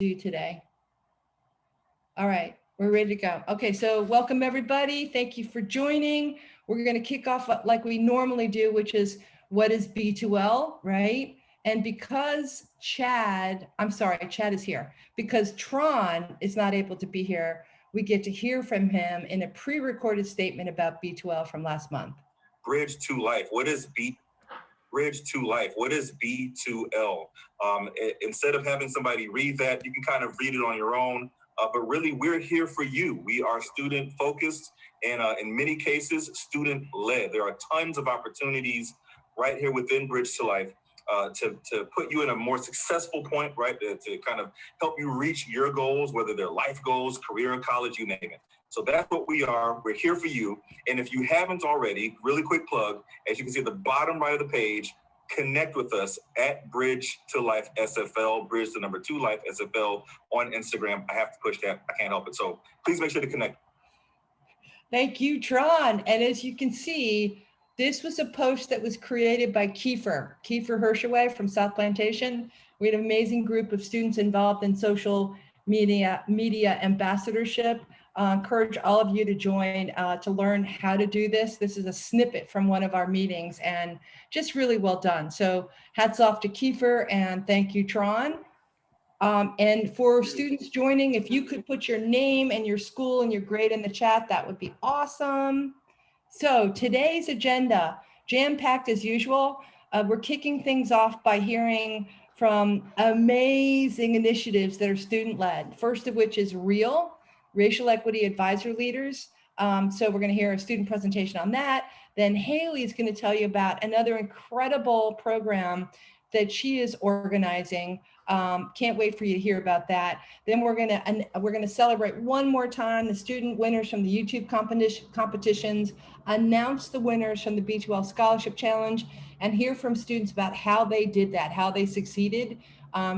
do today. All right, we're ready to go. Okay, so welcome everybody. Thank you for joining. We're going to kick off like we normally do, which is what is B2L, right? And because Chad is here. Because Tron is not able to be here, we get to hear from him in a pre-recorded statement about B2L from last month. Bridge to life. Bridge to life. What is B2L? Instead of having somebody read that, you can kind of read it on your own. But really, we're here for you. We are student focused and in many cases, student led. There are tons of opportunities right here within Bridge to Life to put you in a more successful point, right? To kind of help you reach your goals, whether they're life goals, career in college, you name it. So that's what we are. We're here for you. And if you haven't already, really quick plug, as you can see at the bottom right of the page, connect with us at Bridge to Life SFL, Bridge to number 2 Life SFL on Instagram. I have to push that. I can't help it. So please make sure to connect. Thank you, Tron. And as you can see, this was a post that was created by Kiefer Hershaway from South Plantation. We had an amazing group of students involved in social media ambassadorship. Encourage all of you to join to learn how to do this. This is a snippet from one of our meetings and just really well done. So hats off to Kiefer and thank you, Tron. And for students joining, if you could put your name and your school and your grade in the chat, that would be awesome. So today's agenda, jam-packed as usual. We're kicking things off by hearing from amazing initiatives that are student-led. First of which is REAL, Racial Equity Advisory Leaders. So we're going to hear a student presentation on that. Then Hailey is going to tell you about another incredible program that she is organizing. Can't wait for you to hear about that. Then we're gonna celebrate one more time the student winners from the YouTube competitions, announce the winners from the B2L Scholarship Challenge, and hear from students about how they did that, how they succeeded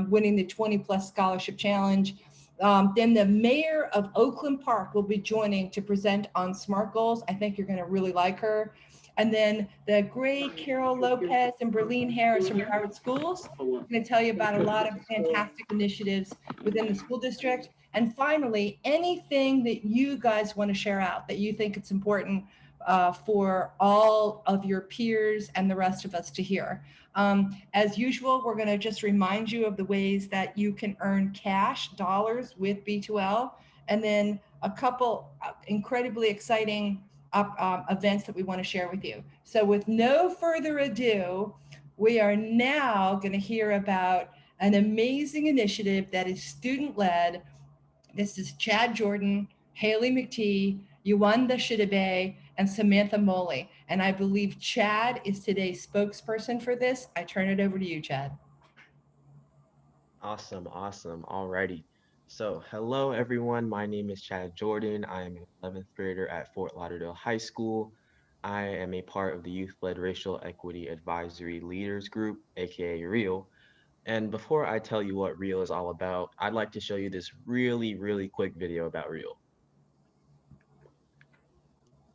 winning the 20+ Scholarship Challenge. Then the mayor of Oakland Park will be joining to present on SMART goals. I think you're gonna really like her. And then the great Carol Lopez and Berlene Harris from Howard Schools are going to tell you about a lot of fantastic initiatives within the school district. And finally, anything that you guys want to share out that you think it's important for all of your peers and the rest of us to hear. As usual, we're going to just remind you of the ways that you can earn cash, dollars with B2L, and then a couple incredibly exciting events that we want to share with you. So with no further ado, we are now going to hear about an amazing initiative that is student-led. This is Chad Jordan, Hailey McTee, Yuwanda Shidabe, and Samantha Moley. And I believe Chad is today's spokesperson for this. I turn it over to you, Chad. Awesome. Alrighty. So, hello everyone. My name is Chad Jordan. I am an 11th grader at Fort Lauderdale High School. I am a part of the Youth-Led Racial Equity Advisory Leaders Group, aka REAL. And before I tell you what REAL is all about, I'd like to show you this really quick video about REAL.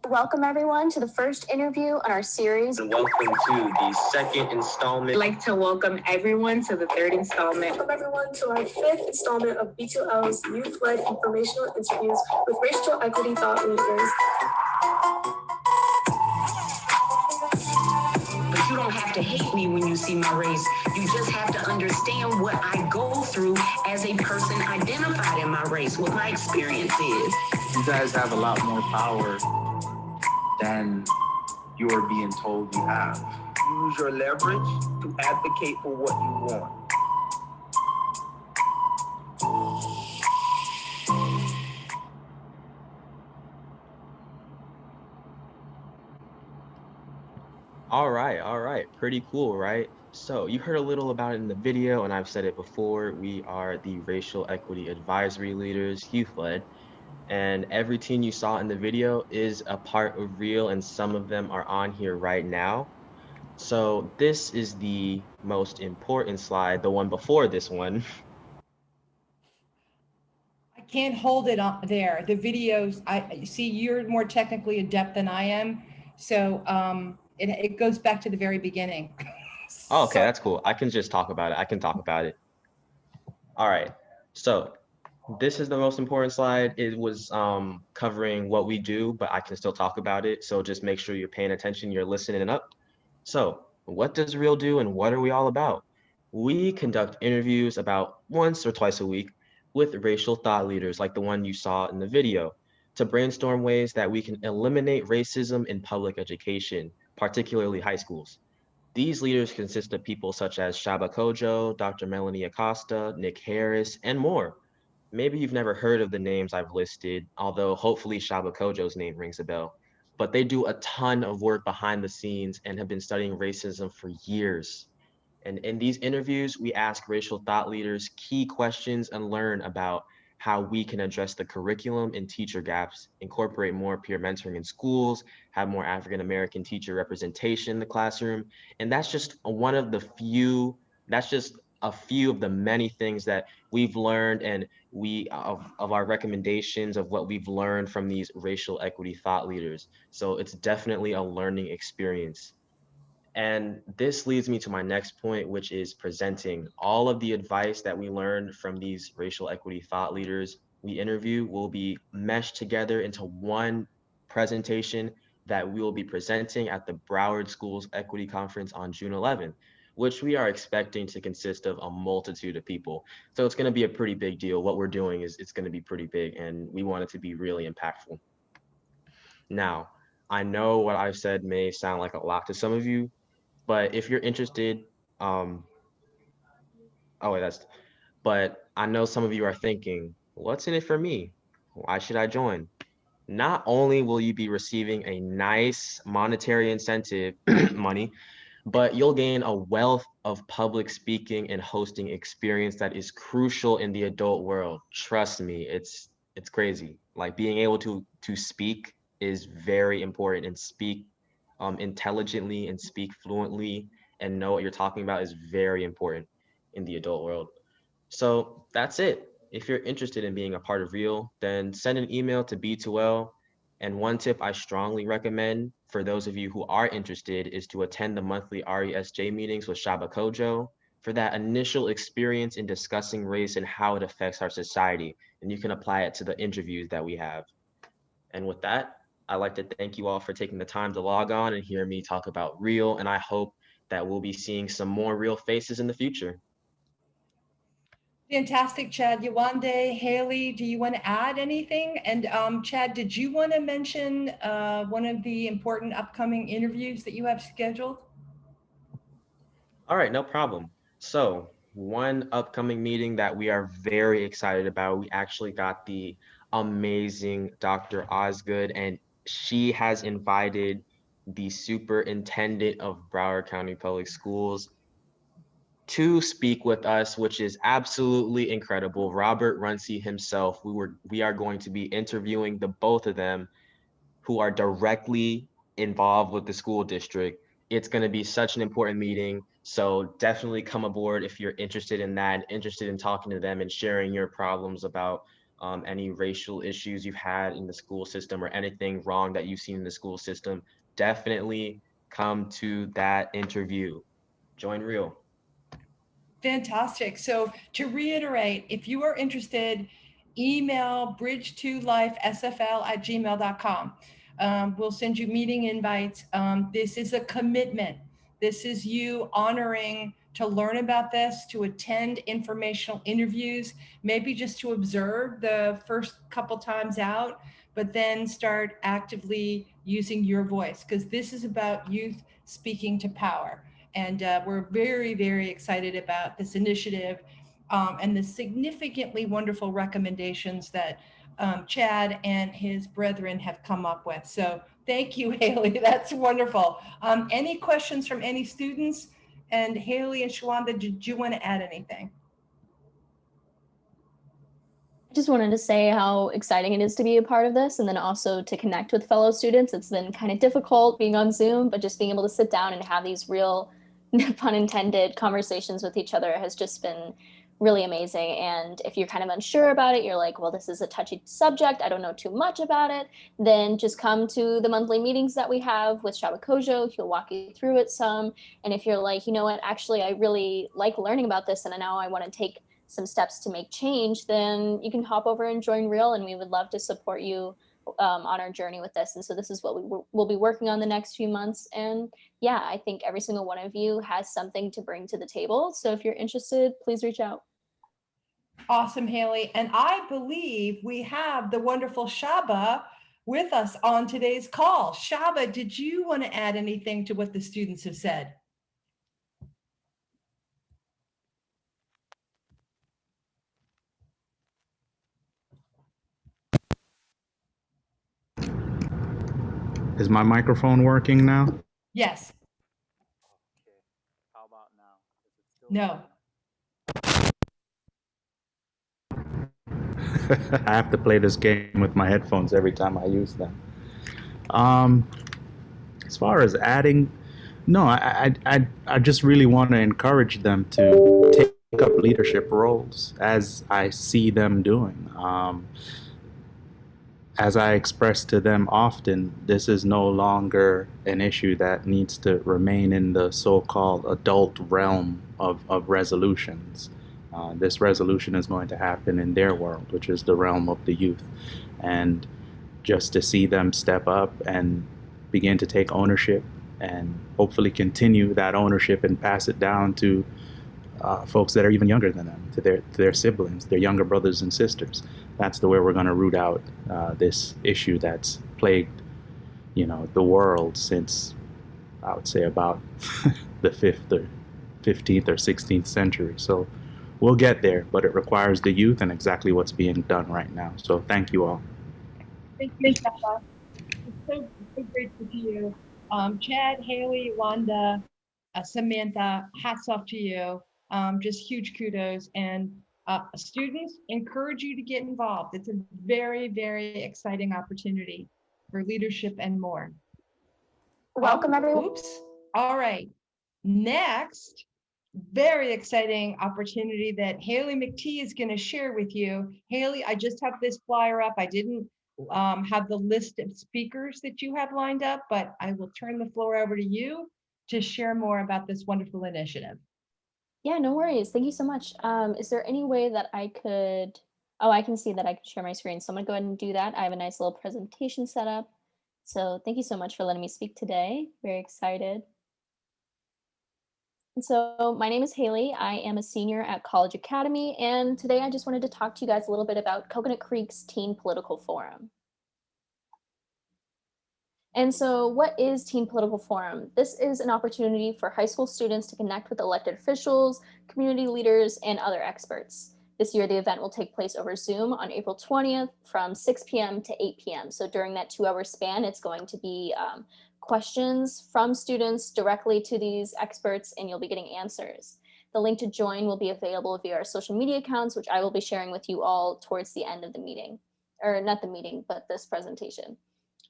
Welcome everyone to the first interview on our series. And welcome to the second installment. I'd like to welcome everyone to the third installment. Welcome everyone to our fifth installment of B2L's youth-led informational interviews with racial equity thought leaders. But you don't have to hate me when you see my race. You just have to understand what I go through as a person identified in my race, what my experience is. You guys have a lot more power than you are being told you have. Use your leverage to advocate for what you want. All right. Pretty cool, right? So you heard a little about it in the video, and I've said it before. We are the Racial Equity Advisory Leaders, youth-led. And every teen you saw in the video is a part of REAL, and some of them are on here right now. So this is the most important slide, the one before this one. I can't hold it on there. The videos, I see you're more technically adept than I am. So it goes back to the very beginning. Oh, okay, that's cool. I can just talk about it. I can talk about it. All right. So this is the most important slide. It was covering what we do, but I can still talk about it. So just make sure you're paying attention, you're listening up. So what does Real do and what are we all about? We conduct interviews about once or twice a week with racial thought leaders like the one you saw in the video to brainstorm ways that we can eliminate racism in public education, particularly high schools. These leaders consist of people such as Shaba Kojo, Dr. Melanie Acosta, Nick Harris, and more. Maybe you've never heard of the names I've listed, although hopefully Shaba Kojo's name rings a bell. But they do a ton of work behind the scenes and have been studying racism for years. And in these interviews, we ask racial thought leaders key questions and learn about how we can address the curriculum and teacher gaps, incorporate more peer mentoring in schools, have more African American teacher representation in the classroom. And that's just one of the few, that's just a few of the many things that we've learned and of our recommendations of what we've learned from these racial equity thought leaders. So it's definitely a learning experience. And this leads me to my next point, which is presenting all of the advice that we learned from these racial equity thought leaders we interview will be meshed together into one presentation that we will be presenting at the Broward Schools Equity Conference on June 11th, which we are expecting to consist of a multitude of people. So it's going to be a pretty big deal. What we're doing is it's going to be pretty big, and we want it to be really impactful. Now, I know what I've said may sound like a lot to some of you, but if you're interested, um, oh wait, but I know some of you are thinking, what's in it for me? Why should I join? Not only will you be receiving a nice monetary incentive, money, but you'll gain a wealth of public speaking and hosting experience that is crucial in the adult world. Trust me, it's crazy. Like being able to speak is very important, and speak intelligently and speak fluently and know what you're talking about is very important in the adult world. So that's it. If you're interested in being a part of Real, then send an email to B2L. And one tip I strongly recommend for those of you who are interested is to attend the monthly RESJ meetings with Shaba Kojo for that initial experience in discussing race and how it affects our society. And you can apply it to the interviews that we have. And with that, I'd like to thank you all for taking the time to log on and hear me talk about Real. And I hope that we'll be seeing some more real faces in the future. Fantastic, Chad. Yawande, Hailey, do you want to add anything? And Chad, did you want to mention one of the important upcoming interviews that you have scheduled? All right, no problem. So one upcoming meeting that we are very excited about, we actually got the amazing Dr. Osgood, and she has invited the superintendent of Broward County Public Schools to speak with us, which is absolutely incredible. Robert Runcie himself, we are going to be interviewing the both of them who are directly involved with the school district. It's going to be such an important meeting. So definitely come aboard if you're interested in that, interested in talking to them and sharing your problems about any racial issues you've had in the school system or anything wrong that you've seen in the school system. Definitely come to that interview. Join Real. Fantastic. So to reiterate, if you are interested, email bridge2lifesfl@gmail.com. We'll send you meeting invites. This is a commitment. This is you honoring to learn about this, to attend informational interviews, maybe just to observe the first couple times out, but then start actively using your voice, because this is about youth speaking to power. And we're very, very excited about this initiative and the significantly wonderful recommendations that Chad and his brethren have come up with. So thank you, Hailey. That's wonderful. Any questions from any students? And Hailey and Shawanda, did you want to add anything? I just wanted to say how exciting it is to be a part of this, and then also to connect with fellow students. It's been kind of difficult being on Zoom, but just being able to sit down and have these real, pun intended, conversations with each other has just been really amazing. And if you're kind of unsure about it, you're like, well, this is a touchy subject, I don't know too much about it, then just come to the monthly meetings that we have with Shaba Kojo. He'll walk you through it some. And if you're like, you know what, actually, I really like learning about this, and now I want to take some steps to make change, then you can hop over and join Real, and we would love to support you on our journey with this. And so this is what we'll be working on the next few months. And yeah, I think every single one of you has something to bring to the table. So if you're interested, please reach out. Awesome, Hailey. And I believe we have the wonderful Shaba with us on today's call. Shaba, did you want to add anything to what the students have said? Is my microphone working now? Yes. Okay. How about now? Is it still No. I have to play this game with my headphones every time I use them. As far as adding, no, I just really want to encourage them to take up leadership roles as I see them doing. As I express to them often, this is no longer an issue that needs to remain in the so-called adult realm of resolutions. This resolution is going to happen in their world, which is the realm of the youth. And just to see them step up and begin to take ownership and hopefully continue that ownership and pass it down to folks that are even younger than them, to their siblings, their younger brothers and sisters. That's the way we're going to root out this issue that's plagued, the world since, I would say, about the 15th or 16th century. So we'll get there, but it requires the youth and exactly what's being done right now. So thank you all. Thank you, Shaba. It's so great to see you. Chad, Hailey, Wanda, Samantha, hats off to you. Just huge kudos. And students, encourage you to get involved. It's a very, very exciting opportunity for leadership and more. Welcome, everyone. Oops. All right. Next, very exciting opportunity that Hailey McTee is going to share with you. Hailey, I just have this flyer up. I didn't have the list of speakers that you have lined up, but I will turn the floor over to you to share more about this wonderful initiative. Yeah, no worries. Thank you so much. Is there any way that I could, oh, I can see that I can share my screen. So I'm gonna go ahead and do that. I have a nice little presentation set up. So thank you so much for letting me speak today. Very excited. And so my name is Hailey. I am a senior at College Academy. And today I just wanted to talk to you guys a little bit about Coconut Creek's Teen Political Forum. And so what is Teen Political Forum? This is an opportunity for high school students to connect with elected officials, community leaders, and other experts. This year, the event will take place over Zoom on April 20th from 6 p.m. to 8 p.m. So during that 2-hour span, it's going to be questions from students directly to these experts, and you'll be getting answers. The link to join will be available via our social media accounts, which I will be sharing with you all towards the end of the meeting, or not the meeting, but this presentation.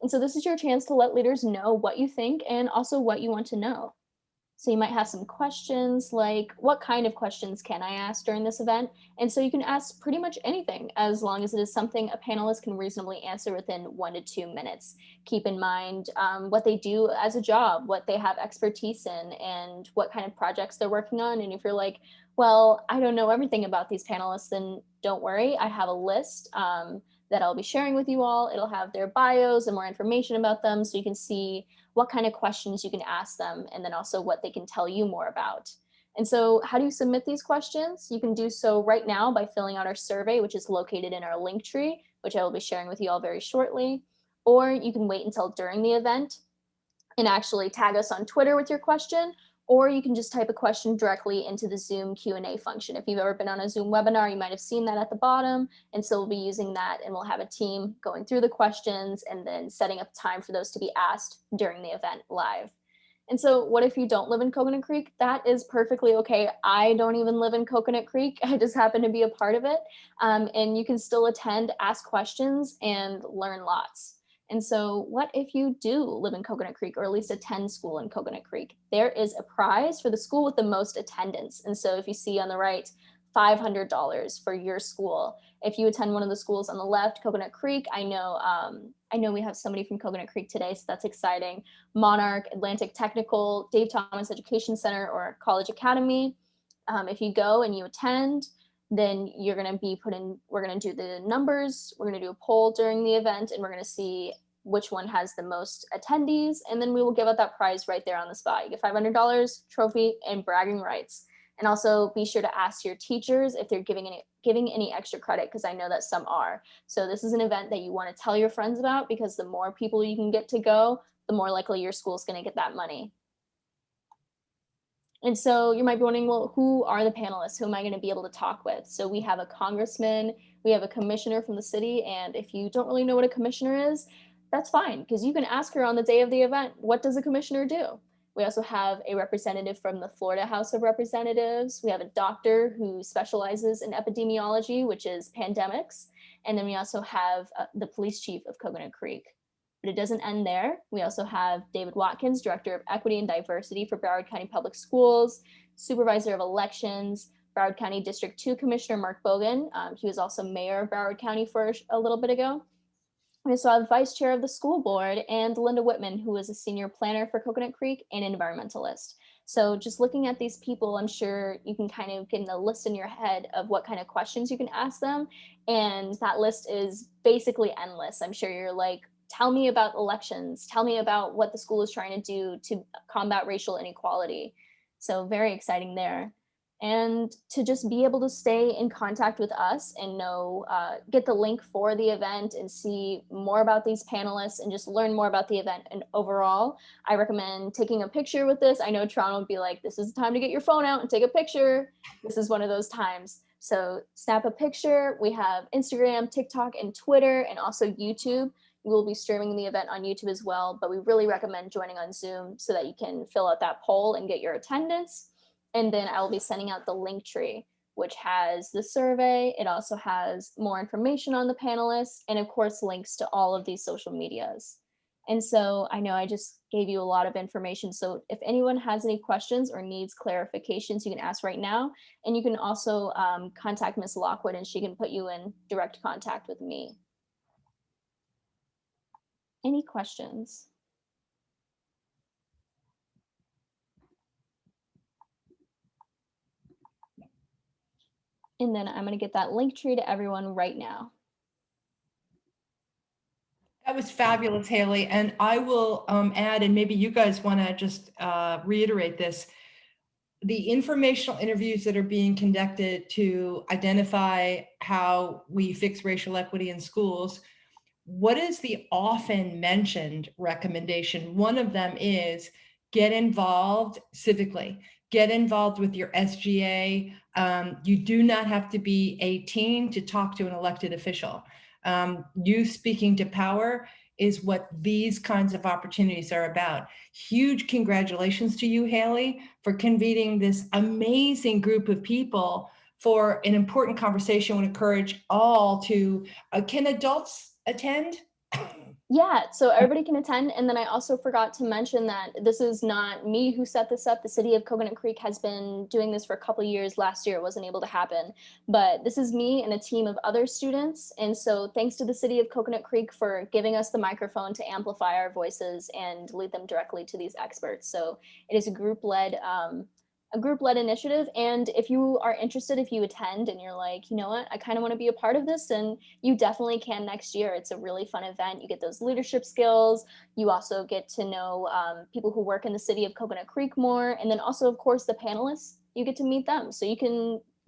And so this is your chance to let leaders know what you think and also what you want to know. So you might have some questions like, what kind of questions can I ask during this event? And so you can ask pretty much anything as long as it is something a panelist can reasonably answer within 1 to 2 minutes. Keep in mind what they do as a job, what they have expertise in, and what kind of projects they're working on. And if you're like, well, I don't know everything about these panelists, then don't worry. I have a list that I'll be sharing with you all. It'll have their bios and more information about them so you can see what kind of questions you can ask them and then also what they can tell you more about. And so how do you submit these questions? You can do so right now by filling out our survey, which is located in our link tree, which I will be sharing with you all very shortly. Or you can wait until during the event and actually tag us on Twitter with your question, or you can just type a question directly into the Zoom Q&A function. If you've ever been on a Zoom webinar, you might have seen that at the bottom. And so we'll be using that, and we'll have a team going through the questions and then setting up time for those to be asked during the event live. And so what if you don't live in Coconut Creek? That is perfectly okay. I don't even live in Coconut Creek. I just happen to be a part of it. And you can still attend, ask questions, and learn lots. And so what if you do live in Coconut Creek, or at least attend school in Coconut Creek? There is a prize for the school with the most attendance. And so if you see on the right, $500 for your school. If you attend one of the schools on the left, Coconut Creek, I know we have somebody from Coconut Creek today, so that's exciting. Monarch, Atlantic Technical, Dave Thomas Education Center, or College Academy. If you go and you attend, then you're going to be we're going to do the numbers, we're going to do a poll during the event, and we're going to see which one has the most attendees, and then we will give out that prize right there on the spot. You get $500, trophy, and bragging rights. And also be sure to ask your teachers if they're giving any extra credit, because I know that some are. So this is an event that you want to tell your friends about, because the more people you can get to go, the more likely your school's going to get that money. And so you might be wondering, well, who are the panelists? Who am I going to be able to talk with? So we have a congressman, we have a commissioner from the city, and if you don't really know what a commissioner is, that's fine, because you can ask her on the day of the event, what does a commissioner do? We also have a representative from the Florida House of Representatives. We have a doctor who specializes in epidemiology, which is pandemics. And then we also have the police chief of Coconut Creek. But it doesn't end there. We also have David Watkins, Director of Equity and Diversity for Broward County Public Schools, Supervisor of Elections, Broward County District 2 Commissioner Mark Bogan. He was also mayor of Broward County for a little bit ago. We also have Vice Chair of the School Board, and Linda Whitman, who is a senior planner for Coconut Creek and an environmentalist. So just looking at these people, I'm sure you can kind of get a list in your head of what kind of questions you can ask them. And that list is basically endless. I'm sure you're like, tell me about elections, tell me about what the school is trying to do to combat racial inequality. So very exciting there. And to just be able to stay in contact with us and know, get the link for the event and see more about these panelists and just learn more about the event. And overall, I recommend taking a picture with this. I know Toronto would be like, this is the time to get your phone out and take a picture. This is one of those times. So snap a picture. We have Instagram, TikTok, and Twitter, and also YouTube. We will be streaming the event on YouTube as well, but we really recommend joining on Zoom so that you can fill out that poll and get your attendance. And then I will be sending out the link tree, which has the survey. It also has more information on the panelists, and of course, links to all of these social medias. And so I know I just gave you a lot of information. So if anyone has any questions or needs clarifications, you can ask right now. And you can also contact Ms. Lockwood, and she can put you in direct contact with me. Any questions? And then I'm going to get that link tree to everyone right now. That was fabulous, Hailey. And I will add, and maybe you guys want to just reiterate this, the informational interviews that are being conducted to identify how we fix racial equity in schools. What is the often mentioned recommendation? One of them is get involved civically, get involved with your SGA. You do not have to be 18 to talk to an elected official. You speaking to power is what these kinds of opportunities are about. Huge congratulations to you, Hailey, for convening this amazing group of people for an important conversation. I would encourage all to, can adults attend? Yeah, so everybody can attend. And then I also forgot to mention that this is not me who set this up. The city of Coconut Creek has been doing this for a couple of years. Last year it wasn't able to happen, but this is me and a team of other students. And so thanks to the city of Coconut Creek for giving us the microphone to amplify our voices and lead them directly to these experts. So it is a group-led initiative. And if you are interested, if you attend and you're like, you know what, I kind of want to be a part of this, then you definitely can next year. It's a really fun event. You get those leadership skills. You also get to know people who work in the city of Coconut Creek more. And then also, of course, the panelists, you get to meet them. So you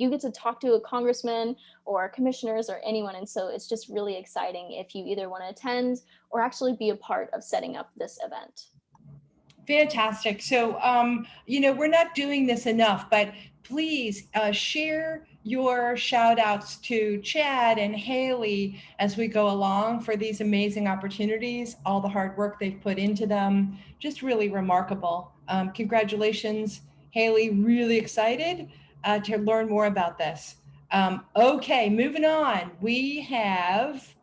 get to talk to a congressman or commissioners or anyone. And so it's just really exciting if you either want to attend or actually be a part of setting up this event. Fantastic. So, we're not doing this enough, but please share your shout outs to Chad and Hailey as we go along for these amazing opportunities, all the hard work they've put into them. Just really remarkable. Congratulations, Hailey. Really excited to learn more about this. Okay, moving on. We have,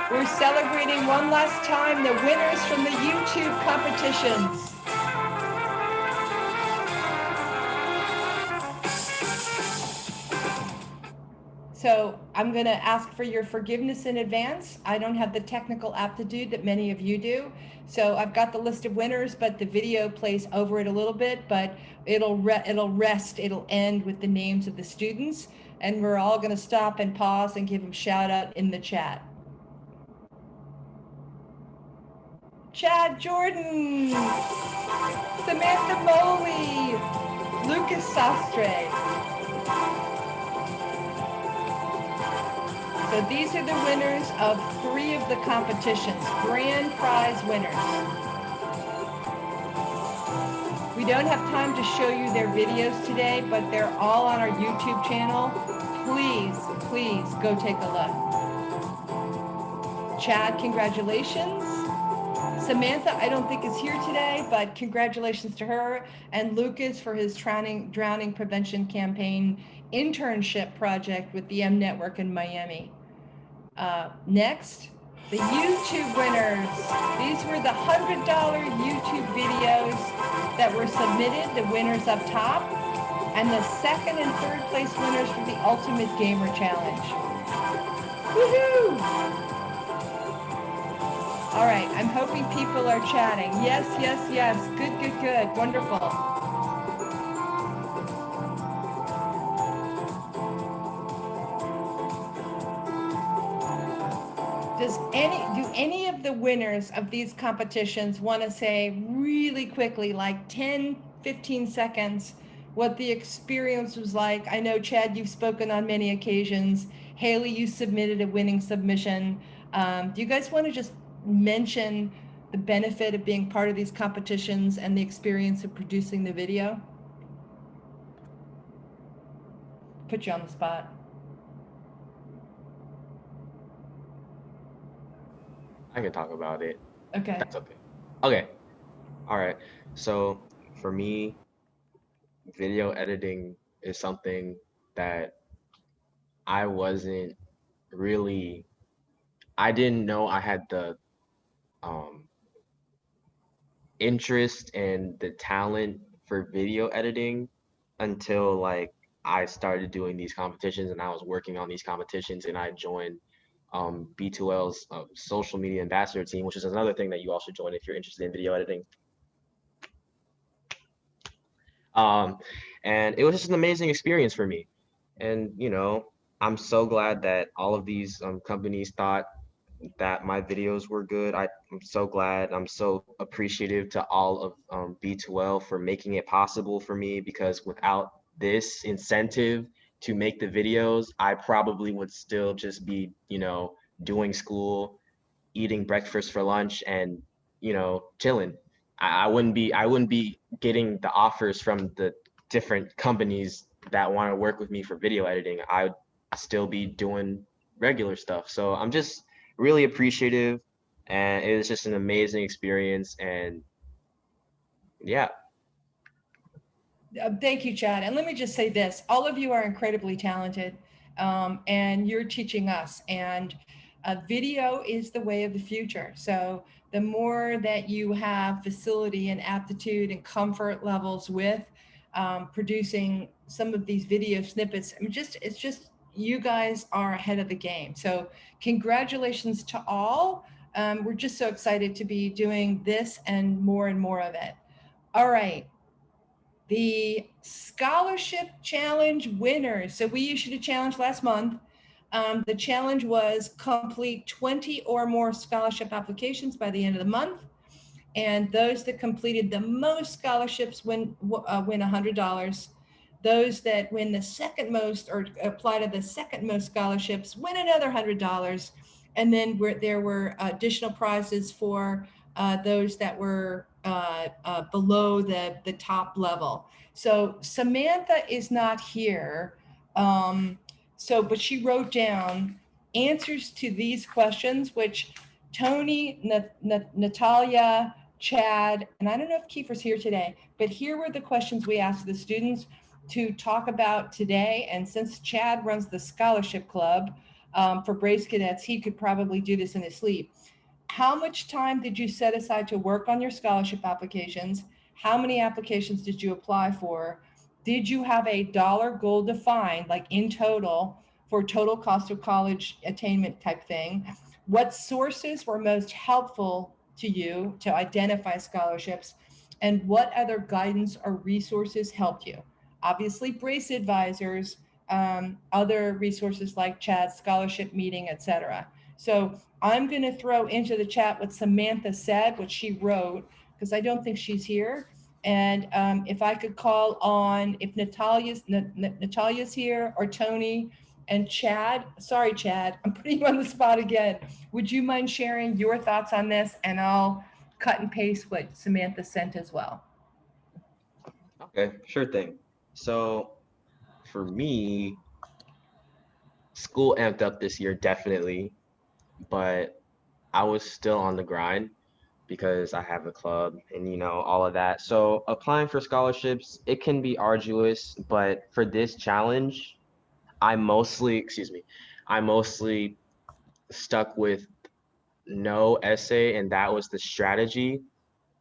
we're celebrating one last time the winners from the YouTube competitions. So I'm going to ask for your forgiveness in advance. I don't have the technical aptitude that many of you do. So I've got the list of winners, but the video plays over it a little bit, but it'll end with the names of the students. And we're all going to stop and pause and give them shout out in the chat. Chad Jordan, Samantha Moley, Lucas Sastre. So these are the winners of 3 of the competitions, grand prize winners. We don't have time to show you their videos today, but they're all on our YouTube channel. Please go take a look. Chad, congratulations. Samantha, I don't think is here today, but congratulations to her, and Lucas for his drowning prevention campaign internship project with the M Network in Miami. Next, the YouTube winners. These were the $100 YouTube videos that were submitted, the winners up top, and the 2nd and 3rd place winners for the Ultimate Gamer Challenge. Woohoo! All right, I'm hoping people are chatting. Yes. Good. Wonderful. Do any of the winners of these competitions want to say really quickly, like 10, 15 seconds, what the experience was like? I know, Chad, you've spoken on many occasions. Hailey, you submitted a winning submission. Do you guys want to just mention the benefit of being part of these competitions and the experience of producing the video? Put you on the spot. I can talk about it. Okay. That's okay. Okay. All right. So for me, video editing is something that I didn't know I had the interest and the talent for video editing until like I started doing these competitions and I was working on these competitions and I joined B2L's social media ambassador team, which is another thing that you all should join if you're interested in video editing. And it was just an amazing experience for me. And, you know, I'm so glad that all of these companies thought that my videos were good. I'm so glad. I'm so appreciative to all of B2L for making it possible for me, because without this incentive to make the videos, I probably would still just be, you know, doing school, eating breakfast for lunch, and, you know, chilling. I wouldn't be getting the offers from the different companies that want to work with me for video editing. I'd still be doing regular stuff. So I'm just really appreciative, and it was just an amazing experience. And yeah. Thank you, Chad. And let me just say this, all of you are incredibly talented, and you're teaching us, and video is the way of the future. So the more that you have facility and aptitude and comfort levels with producing some of these video snippets, I mean, it's just, you guys are ahead of the game. So congratulations to all. We're just so excited to be doing this and more of it. All right. The scholarship challenge winners. So we issued a challenge last month. The challenge was complete 20 or more scholarship applications by the end of the month. And those that completed the most scholarships win $100. Those that win the second most or apply to the second most scholarships win another $100. And then there were additional prizes for those that were below the top level. So Samantha is not here. But she wrote down answers to these questions, which Tony, Natalia, Chad, and I don't know if Kiefer's here today, but here were the questions we asked the students to talk about today. And since Chad runs the scholarship club for Braves Cadets, he could probably do this in his sleep. How much time did you set aside to work on your scholarship applications? How many applications did you apply for? Did you have a dollar goal defined, like in total, for total cost of college attainment type thing. What sources were most helpful to you to identify scholarships, and what other guidance or resources helped you? Obviously, Brace Advisors, other resources like Chad's scholarship meeting, etc. So I'm going to throw into the chat what Samantha said, what she wrote, because I don't think she's here. And if I could call on, if Natalia's here, or Tony and Chad, sorry, Chad, I'm putting you on the spot again. Would you mind sharing your thoughts on this? And I'll cut and paste what Samantha sent as well. Okay, sure thing. So for me, school amped up this year, definitely, but I was still on the grind because I have a club and, you know, all of that. So applying for scholarships, it can be arduous, but for this challenge, I mostly stuck with no essay, and that was the strategy.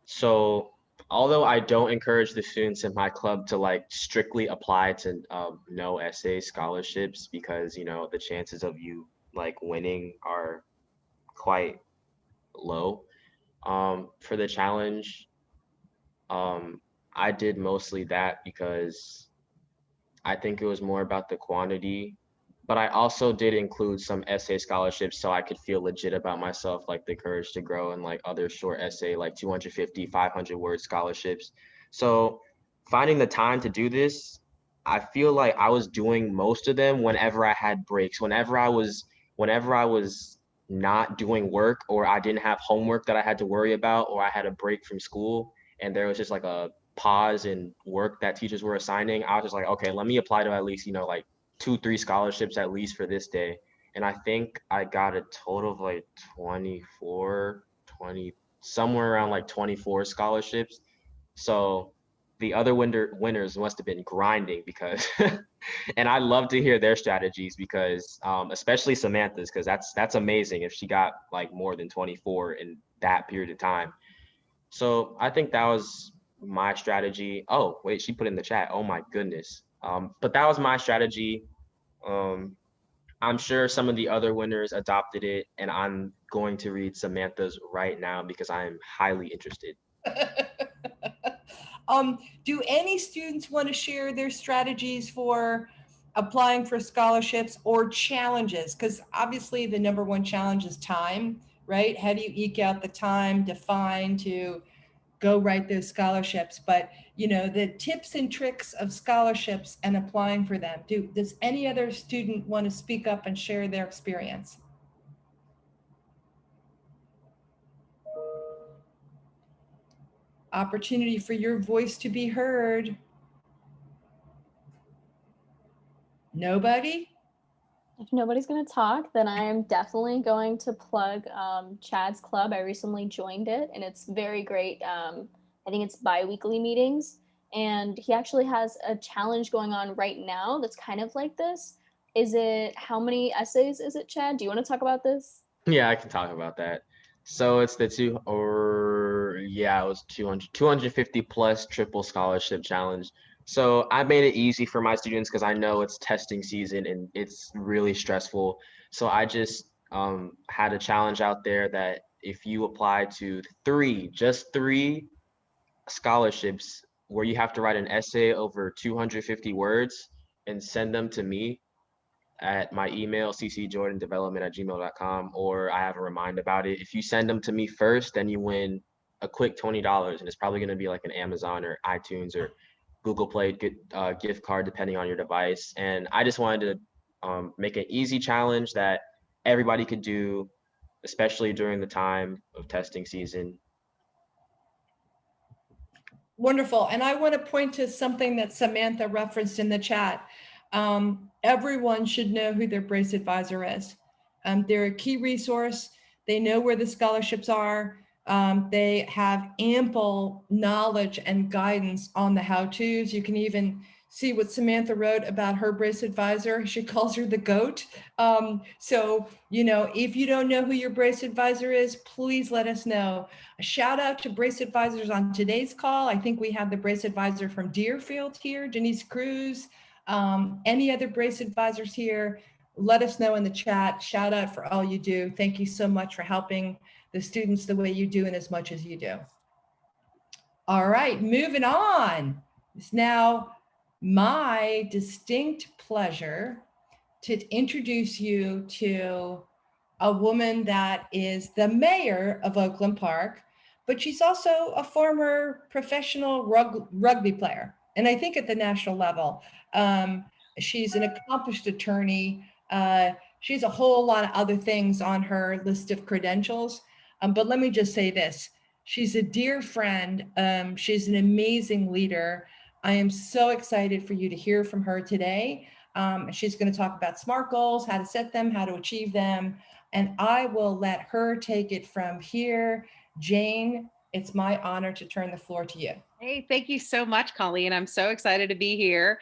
So although I don't encourage the students in my club to like strictly apply to no essay scholarships, because, you know, the chances of you like winning are quite low. For the challenge, I did mostly that because I think it was more about the quantity, but I also did include some essay scholarships so I could feel legit about myself, like the Courage to Grow and like other short essay, like 250, 500 word scholarships. So finding the time to do this, I feel like I was doing most of them whenever I had breaks, whenever I was not doing work, or I didn't have homework that I had to worry about, or I had a break from school and there was just like a pause in work that teachers were assigning. I was just like, okay, let me apply to at least, you know, like 2-3 scholarships at least for this day. And I think I got a total of like 24, 20, somewhere around like 24 scholarships. So the other winners must have been grinding because, and I love to hear their strategies because, especially Samantha's, because that's amazing if she got like more than 24 in that period of time. So I think that was my strategy. Oh, wait, she put in the chat. Oh my goodness. But that was my strategy. I'm sure some of the other winners adopted it, and I'm going to read Samantha's right now because I am highly interested. Do any students want to share their strategies for applying for scholarships or challenges? Because obviously the number one challenge is time, right? How do you eke out the time to find to go write those scholarships? But you know, the tips and tricks of scholarships and applying for them. Does any other student want to speak up and share their experience? Opportunity for your voice to be heard. Nobody? If nobody's going to talk, then I'm definitely going to plug Chad's club. I recently joined it, and it's very great. I think it's bi-weekly meetings, and he actually has a challenge going on right now that's kind of like this. How many essays is it, Chad? Do you want to talk about this? Yeah, I can talk about that. So it's it was 250 plus triple scholarship challenge. So I made it easy for my students because I know it's testing season and it's really stressful. So I just had a challenge out there that if you apply to just three scholarships where you have to write an essay over 250 words and send them to me at my email, ccjordandevelopment@gmail.com, or I have a remind about it. If you send them to me first, then you win a quick $20, and it's probably going to be like an Amazon or iTunes or Google Play gift card, depending on your device. And I just wanted to make an easy challenge that everybody could do, especially during the time of testing season. Wonderful. And I want to point to something that Samantha referenced in the chat. Everyone should know who their Brace advisor is. They're a key resource. They know where the scholarships are. They have ample knowledge and guidance on the how-tos. You can even see what Samantha wrote about her Brace advisor. She calls her the GOAT. So, you know, if you don't know who your Brace advisor is, please let us know. A shout out to Brace advisors on today's call. I think we have the Brace advisor from Deerfield here, Denise Cruz. Any other Brace advisors here? let us know in the chat. Shout out for all you do. Thank you so much for helping the students the way you do and as much as you do. All right, moving on. It's now my distinct pleasure to introduce you to a woman that is the mayor of Oakland Park, but she's also a former professional rugby player. And I think at the national level, she's an accomplished attorney. She has a whole lot of other things on her list of credentials. But let me just say this. She's a dear friend. She's an amazing leader. I am so excited for you to hear from her today. She's going to talk about SMART goals, how to set them, how to achieve them. And I will let her take it from here. Jane, it's my honor to turn the floor to you. Hey, thank you so much, Colleen. I'm so excited to be here.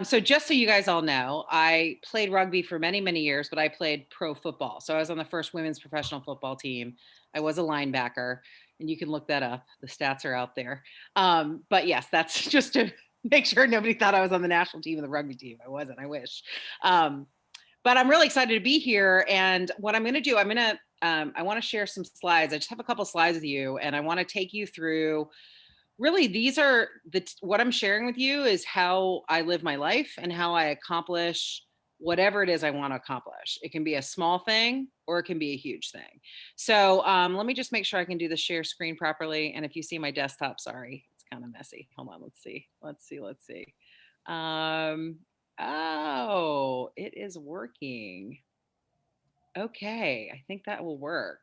So just so you guys all know, I played rugby for many, many years, but I played pro football. So I was on the first women's professional football team. I was a linebacker, and you can look that up. The stats are out there. But yes, that's just to make sure nobody thought I was on the national team of the rugby team. I wasn't, I wish. But I'm really excited to be here. And what I'm going to do, I want to share some slides. I just have a couple slides with you, and I want to take you through. Really, these are what I'm sharing with you is how I live my life and how I accomplish whatever it is I want to accomplish. It can be a small thing or it can be a huge thing. So let me just make sure I can do the share screen properly. And if you see my desktop, sorry, it's kind of messy. Hold on, let's see. Oh, it is working. Okay, I think that will work.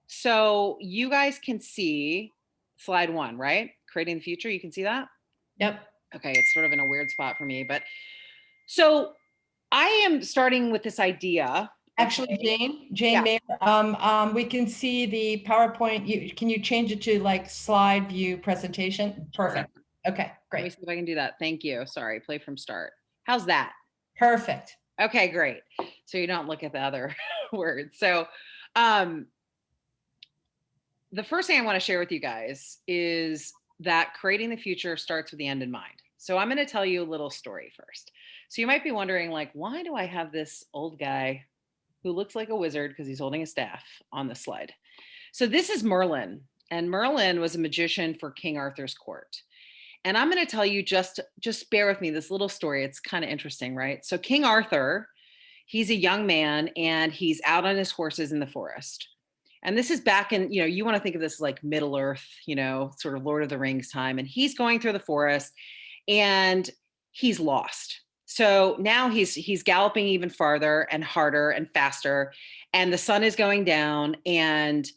So you guys can see slide 1, right? Creating the future, you can see that? Yep. Okay, it's sort of in a weird spot for me, but so I am starting with this idea. Actually, Jane, Mayer, we can see the PowerPoint. Can you change it to like slide view presentation? Perfect. Sure. Okay, great. Let me see if I can do that. Thank you. Sorry, play from start. How's that? Perfect. Okay, great. So you don't look at the other words. So the first thing I want to share with you guys is that creating the future starts with the end in mind. So I'm going to tell you a little story first. So you might be wondering, like, why do I have this old guy who looks like a wizard because he's holding a staff on the slide? So this is Merlin, and Merlin was a magician for King Arthur's court. And I'm going to tell you, just bear with me, this little story. It's kind of interesting, right? So King Arthur, he's a young man and he's out on his horses in the forest. And this is back in, you want to think of this like Middle Earth, sort of Lord of the Rings time. And he's going through the forest and he's lost. So now he's galloping even farther and harder and faster. And the sun is going down and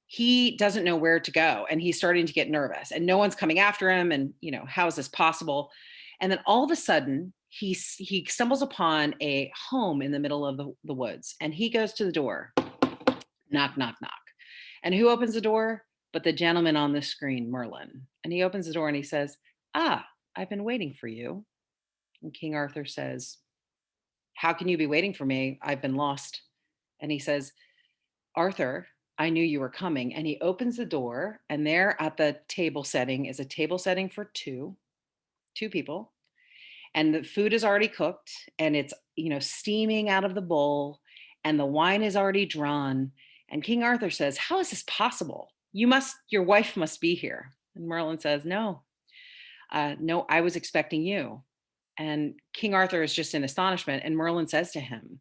he doesn't know where to go. And he's starting to get nervous and no one's coming after him. And, how is this possible? And then all of a sudden he stumbles upon a home in the middle of the woods, and he goes to the door. Knock, knock, knock. And who opens the door but the gentleman on the screen, Merlin? And he opens the door and he says, I've been waiting for you. And King Arthur says, how can you be waiting for me? I've been lost. And he says, Arthur, I knew you were coming. And he opens the door, and there at the table setting is a table setting for two people. And the food is already cooked and it's, steaming out of the bowl, and the wine is already drawn. And King Arthur says, how is this possible? Your wife must be here. And Merlin says, no, I was expecting you. And King Arthur is just in astonishment. And Merlin says to him,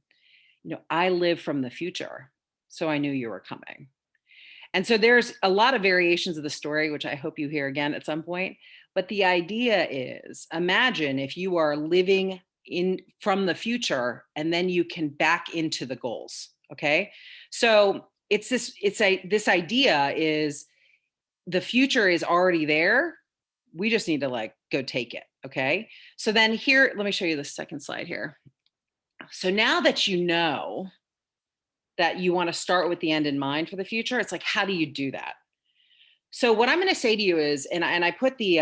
I live from the future, so I knew you were coming. And so there's a lot of variations of the story, which I hope you hear again at some point. But the idea is, imagine if you are living from the future and then you can back into the goals. Okay. So this idea is the future is already there. We just need to go take it. Okay. So then here, let me show you the second slide here. So now that you know that you want to start with the end in mind for the future, it's like, how do you do that? So what I'm going to say to you is, and I put the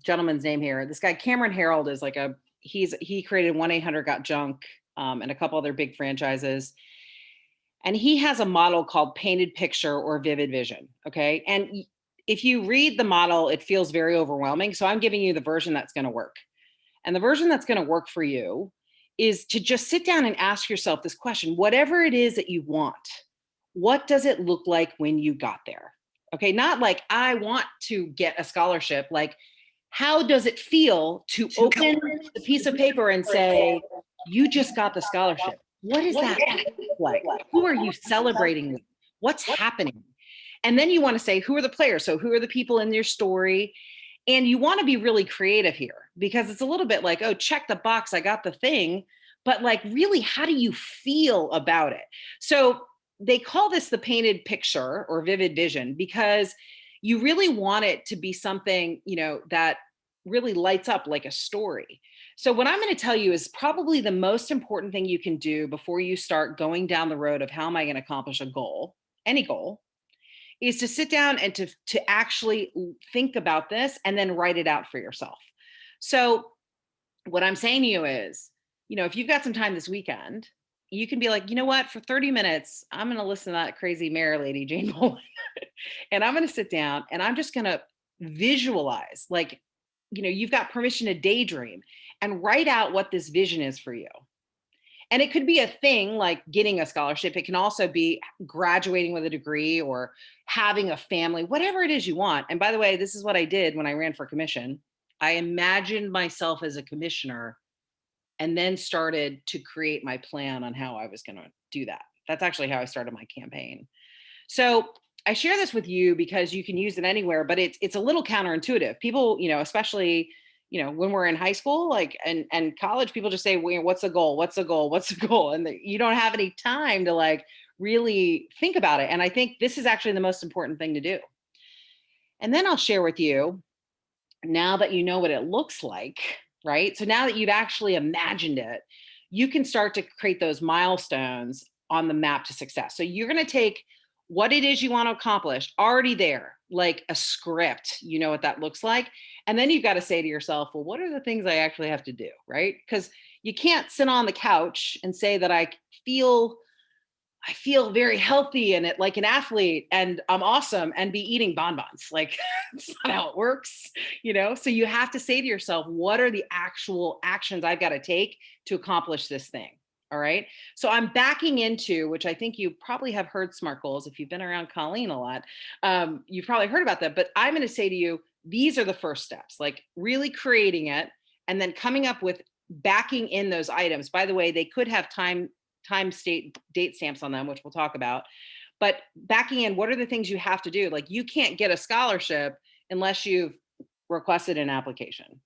gentleman's name here. This guy, Cameron Harold, is he created 1-800-GOT-JUNK and a couple other big franchises. And he has a model called painted picture or vivid vision. Okay. And if you read the model, it feels very overwhelming. So I'm giving you the version that's going to work. And the version that's going to work for you is to just sit down and ask yourself this question: whatever it is that you want, what does it look like when you got there? Okay, not like I want to get a scholarship, like how does it feel to open the piece of paper and say, you just got the scholarship? What is that like? Who are you celebrating with? What's happening? And then you want to say, who are the players? So who are the people in your story? And you want to be really creative here, because it's a little bit like, oh, check the box, I got the thing. But like, really, how do you feel about it? So they call this the painted picture or vivid vision, because you really want it to be something, that really lights up like a story. So what I'm going to tell you is probably the most important thing you can do before you start going down the road of how am I going to accomplish a goal, any goal, is to sit down and to actually think about this and then write it out for yourself. So what I'm saying to you is, if you've got some time this weekend, you can be like, you know what, for 30 minutes, I'm going to listen to that crazy mayor lady, Jane Bolin, and I'm going to sit down and I'm just going to visualize, like, you've got permission to daydream and write out what this vision is for you. And it could be a thing like getting a scholarship. It can also be graduating with a degree or having a family, whatever it is you want. And by the way, this is what I did when I ran for commission. I imagined myself as a commissioner and then started to create my plan on how I was going to do that. That's actually how I started my campaign. So I share this with you because you can use it anywhere, but it's a little counterintuitive. People, especially, when we're in high school, like, and college, people just say, well, what's the goal? What's the goal? What's the goal? And you don't have any time to like really think about it. And I think this is actually the most important thing to do. And then I'll share with you, now that you know what it looks like, right? So now that you've actually imagined it, you can start to create those milestones on the map to success. So you're going to take what it is you want to accomplish already there, like a script, what that looks like. And then you've got to say to yourself, well, what are the things I actually have to do, right? Because you can't sit on the couch and say that I feel very healthy and it like an athlete and I'm awesome and be eating bonbons. Like that's not how it works, So you have to say to yourself, what are the actual actions I've got to take to accomplish this thing? All right. So I'm backing into, which I think you probably have heard SMART goals. If you've been around Colleen a lot, you've probably heard about that. But I'm going to say to you, these are the first steps, like really creating it and then coming up with backing in those items. By the way, they could have date stamps on them, which we'll talk about. But backing in, what are the things you have to do? Like you can't get a scholarship unless you've requested an application.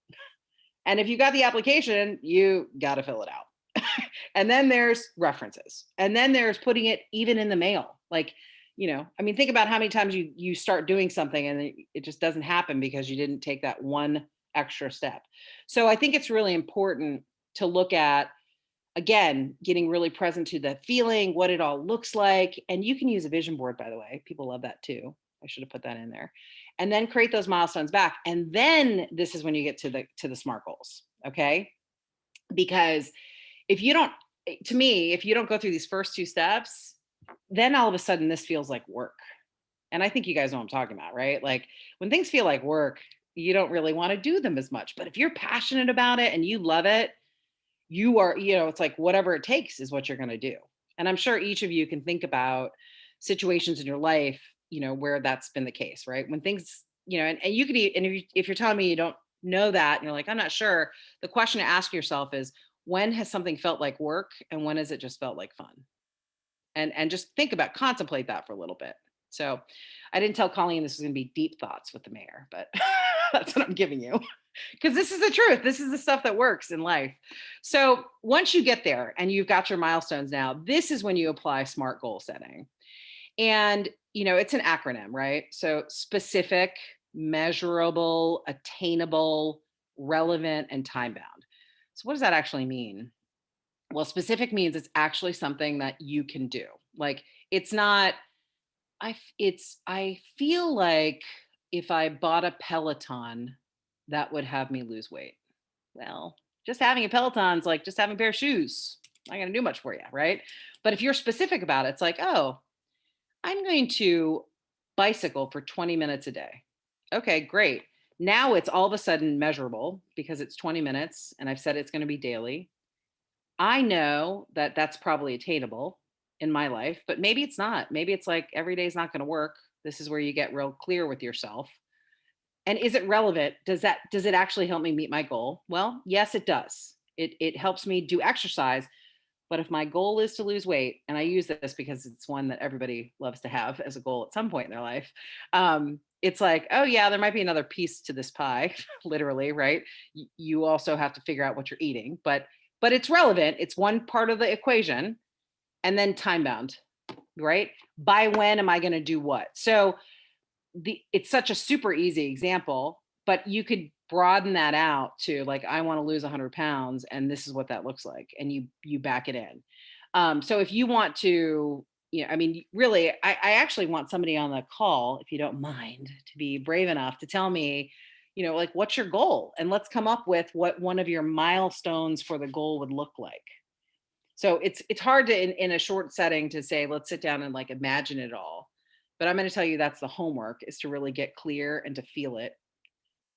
And if you got the application, you got to fill it out. And then there's references. And then there's putting it even in the mail. Like, think about how many times you start doing something and it just doesn't happen because you didn't take that one extra step. So I think it's really important to look at, again, getting really present to the feeling, what it all looks like. And you can use a vision board, by the way. People love that too. I should have put that in there. And then create those milestones back. And then this is when you get to the SMART goals. Okay. Because if you don't go through these first two steps, then all of a sudden this feels like work. And I think you guys know what I'm talking about, right? Like when things feel like work, you don't really want to do them as much. But if you're passionate about it and you love it, you are, it's like whatever it takes is what you're going to do. And I'm sure each of you can think about situations in your life, where that's been the case, right? When things, and you could, and if you're telling me you don't know that, and you're like, I'm not sure, the question to ask yourself is, when has something felt like work and when has it just felt like fun? And just contemplate that for a little bit. So I didn't tell Colleen this was going to be deep thoughts with the mayor, but that's what I'm giving you. Because this is the truth. This is the stuff that works in life. So once you get there and you've got your milestones now, this is when you apply SMART goal setting. And, it's an acronym, right? So specific, measurable, attainable, relevant, and time bound. So what does that actually mean? Well, specific means it's actually something that you can do. Like it's not, I feel like if I bought a Peloton, that would have me lose weight. Well, just having a Peloton's like just having a pair of shoes. Not going to do much for you, right? But if you're specific about it, it's like, oh, I'm going to bicycle for 20 minutes a day. Okay, great. Now it's all of a sudden measurable because it's 20 minutes and I've said it's going to be daily. I know that that's probably attainable in my life, but maybe it's not. Maybe it's like every day is not going to work. This is where you get real clear with yourself. And is it relevant? Does it actually help me meet my goal? Well, yes, it does. It helps me do exercise. But if my goal is to lose weight, and I use this because it's one that everybody loves to have as a goal at some point in their life, it's like, oh yeah, there might be another piece to this pie, literally, right? You also have to figure out what you're eating, but it's relevant. It's one part of the equation, and then time bound, right? By when am I going to do what? So it's such a super easy example, but you could broaden that out to like, I want to lose 100 pounds and this is what that looks like. And you back it in. So if you want to, I mean, really, I actually want somebody on the call, if you don't mind, to be brave enough to tell me, like, what's your goal? And let's come up with what one of your milestones for the goal would look like. So it's hard to in a short setting to say, let's sit down and like imagine it all. But I'm going to tell you that's the homework, is to really get clear and to feel it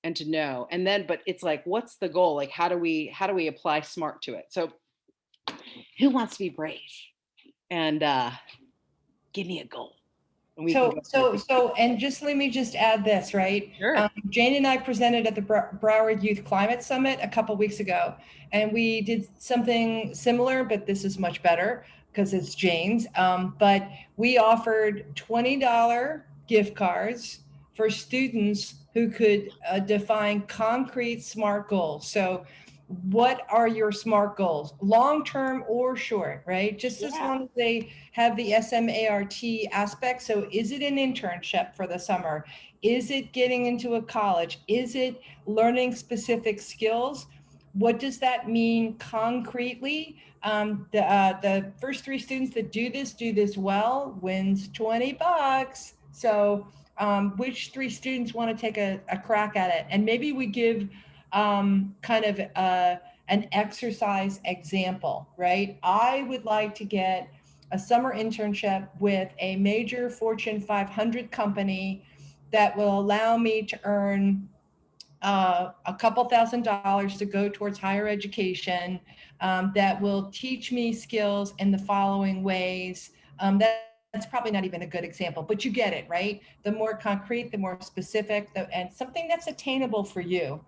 and to know. And then, but it's like, what's the goal? Like, how do we apply SMART to it? So who wants to be brave and give me a goal? And we can So, and just let me just add this, right? Sure. Jane and I presented at the Broward Youth Climate Summit a couple weeks ago, and we did something similar, but this is much better because it's Jane's. But we offered $20 gift cards for students who could define concrete SMART goals. So what are your SMART goals, long-term or short, right? Just as long as they have the SMART aspect. So is it an internship for the summer? Is it getting into a college? Is it learning specific skills? What does that mean concretely? The first 3 students that do this well wins $20. So which 3 students want to take a crack at it? And maybe we give kind of an exercise example, right? I would like to get a summer internship with a major Fortune 500 company that will allow me to earn a couple $1,000s to go towards higher education, that will teach me skills in the following ways. That's probably not even a good example, but you get it, right? The more concrete, the more specific, and something that's attainable for you.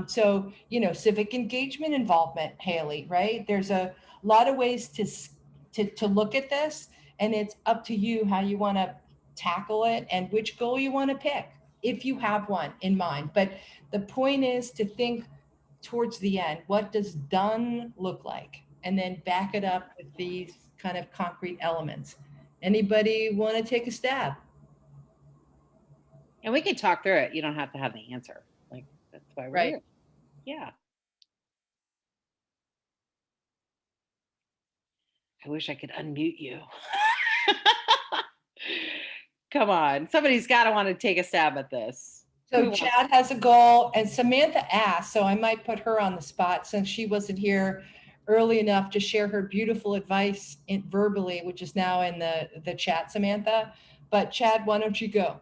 So, civic engagement involvement, Hailey, right? There's a lot of ways to look at this, and it's up to you how you want to tackle it and which goal you want to pick, if you have one in mind. But the point is to think towards the end. What does done look like? And then back it up with these kind of concrete elements. Anybody want to take a stab? And we can talk through it. You don't have to have the answer. Like, that's why we're here. Yeah. I wish I could unmute you. Come on. Somebody's got to want to take a stab at this. So Chad has a goal, and Samantha asked, so I might put her on the spot since she wasn't here early enough to share her beautiful advice verbally, which is now in the chat, Samantha. But Chad, why don't you go?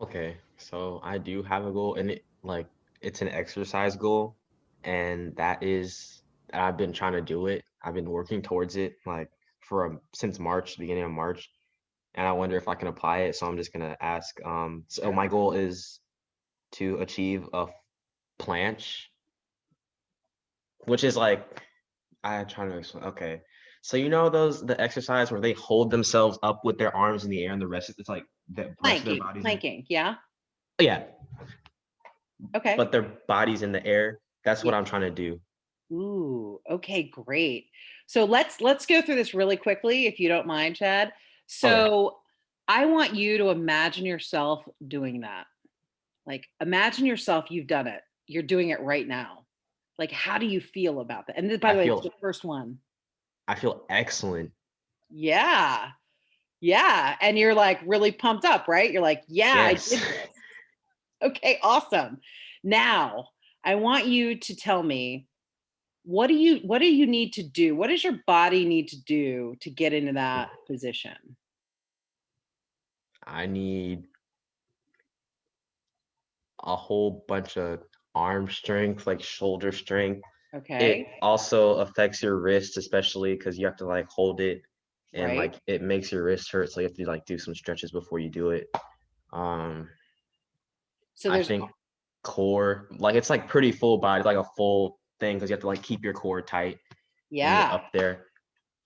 Okay, so I do have a goal, and it's an exercise goal, and I've been trying to do it. I've been working towards it since March, beginning of March, and I wonder if I can apply it. So I'm just gonna ask. So my goal is to achieve a planche, which is like, I'm trying to explain. Okay, so the exercise where they hold themselves up with their arms in the air, and the rest it's like the rest of their bodies. Planking, yeah. Yeah. Okay. But their body's in the air. That's what I'm trying to do. Ooh, okay, great. So let's go through this really quickly, if you don't mind, Chad. So I want you to imagine yourself doing that. Like, imagine yourself, you've done it. You're doing it right now. Like, how do you feel about that? And this, by the way, it's the first one. I feel excellent. Yeah. Yeah. And you're like really pumped up, right? You're like, yeah, yes. I did this. Okay, awesome. Now, I want you to tell me, what do you need to do? What does your body need to do to get into that position? I need a whole bunch of arm strength, like shoulder strength, Okay. It also affects your wrist, especially because you have to like hold it and Right. like it makes your wrist hurt. So you have to like do some stretches before you do it. So I there's think core, like it's like pretty full body, like a full thing because you have to like keep your core tight when you're yeah. up there.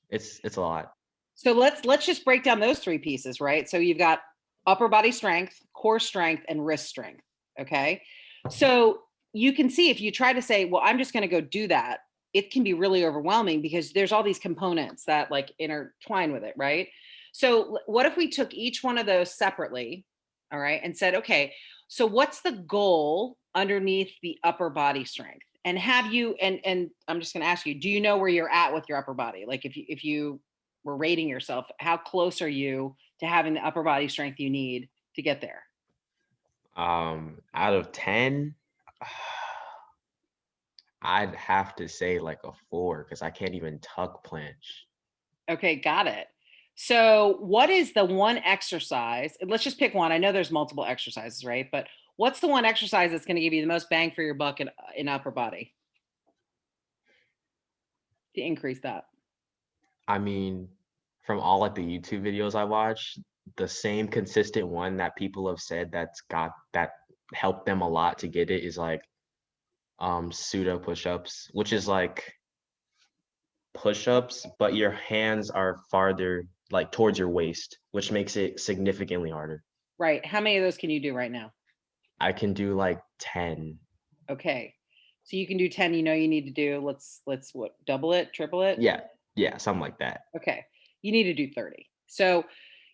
It's a lot. So let's just break down those three pieces, right? So you've got upper body strength, core strength, and wrist strength. Okay. So you can see if you try to say, well, I'm just going to go do that, it can be really overwhelming because there's all these components that like intertwine with it, right? So what if we took each one of those separately, all right, and said, okay, so what's the goal underneath the upper body strength? And have you, and I'm just going to ask you, do you know where you're at with your upper body? Like if you were rating yourself, how close are you to having the upper body strength you need to get there? Out of 10, I'd have to say like a 4 because I can't even tuck planche. Okay, got it. So what is the one exercise? Let's just pick one. I know there's multiple exercises, right? But what's the one exercise that's going to give you the most bang for your buck in upper body to increase that? I mean, from all like the YouTube videos I watch, the same consistent one that people have said that helped them a lot to get it is like pseudo push-ups, which is like push-ups, but your hands are farther like towards your waist, which makes it significantly harder. Right. How many of those can you do right now? I can do like 10. Okay. So you can do 10, you know you need to do, let's what, double it, triple it? Yeah, something like that. Okay. You need to do 30. So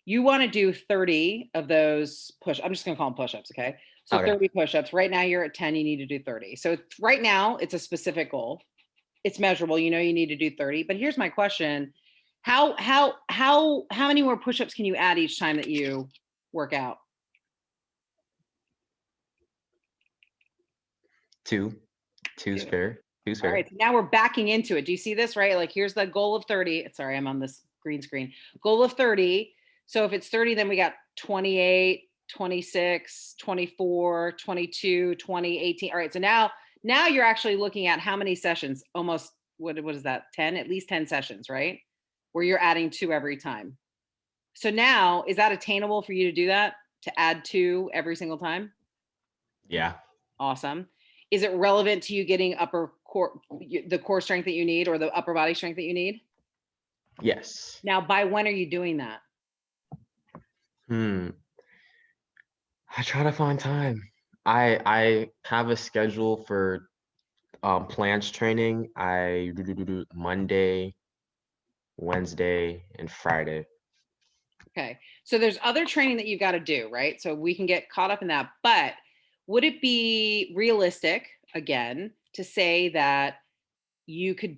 you want to do 30 of those I'm just going to call them push-ups, okay? So Okay. 30 push-ups. Right now you're at 10, you need to do 30. So right now it's a specific goal. It's measurable. You know you need to do 30. But here's my question. How many more push-ups can you add each time that you work out? 2. 2's fair. 2's All fair. right, so now we're backing into it. Do you see this, right? Like here's the goal of 30. Sorry, I'm on this green screen. Goal of 30. So if it's 30, then we got 28, 26, 24, 22, 20, 18. All right, so now you're actually looking at how many sessions, almost, what is that, 10? At least 10 sessions, right? Where you're adding 2 every time. So now, is that attainable for you to do that? To add 2 every single time? Yeah. Awesome. Is it relevant to you getting the core strength that you need or the upper body strength that you need? Yes. Now, by when are you doing that? I try to find time. I have a schedule for planche training. I do Monday, Wednesday, and Friday. Okay. So there's other training that you've got to do, right? So we can get caught up in that. But would it be realistic, again, to say that you could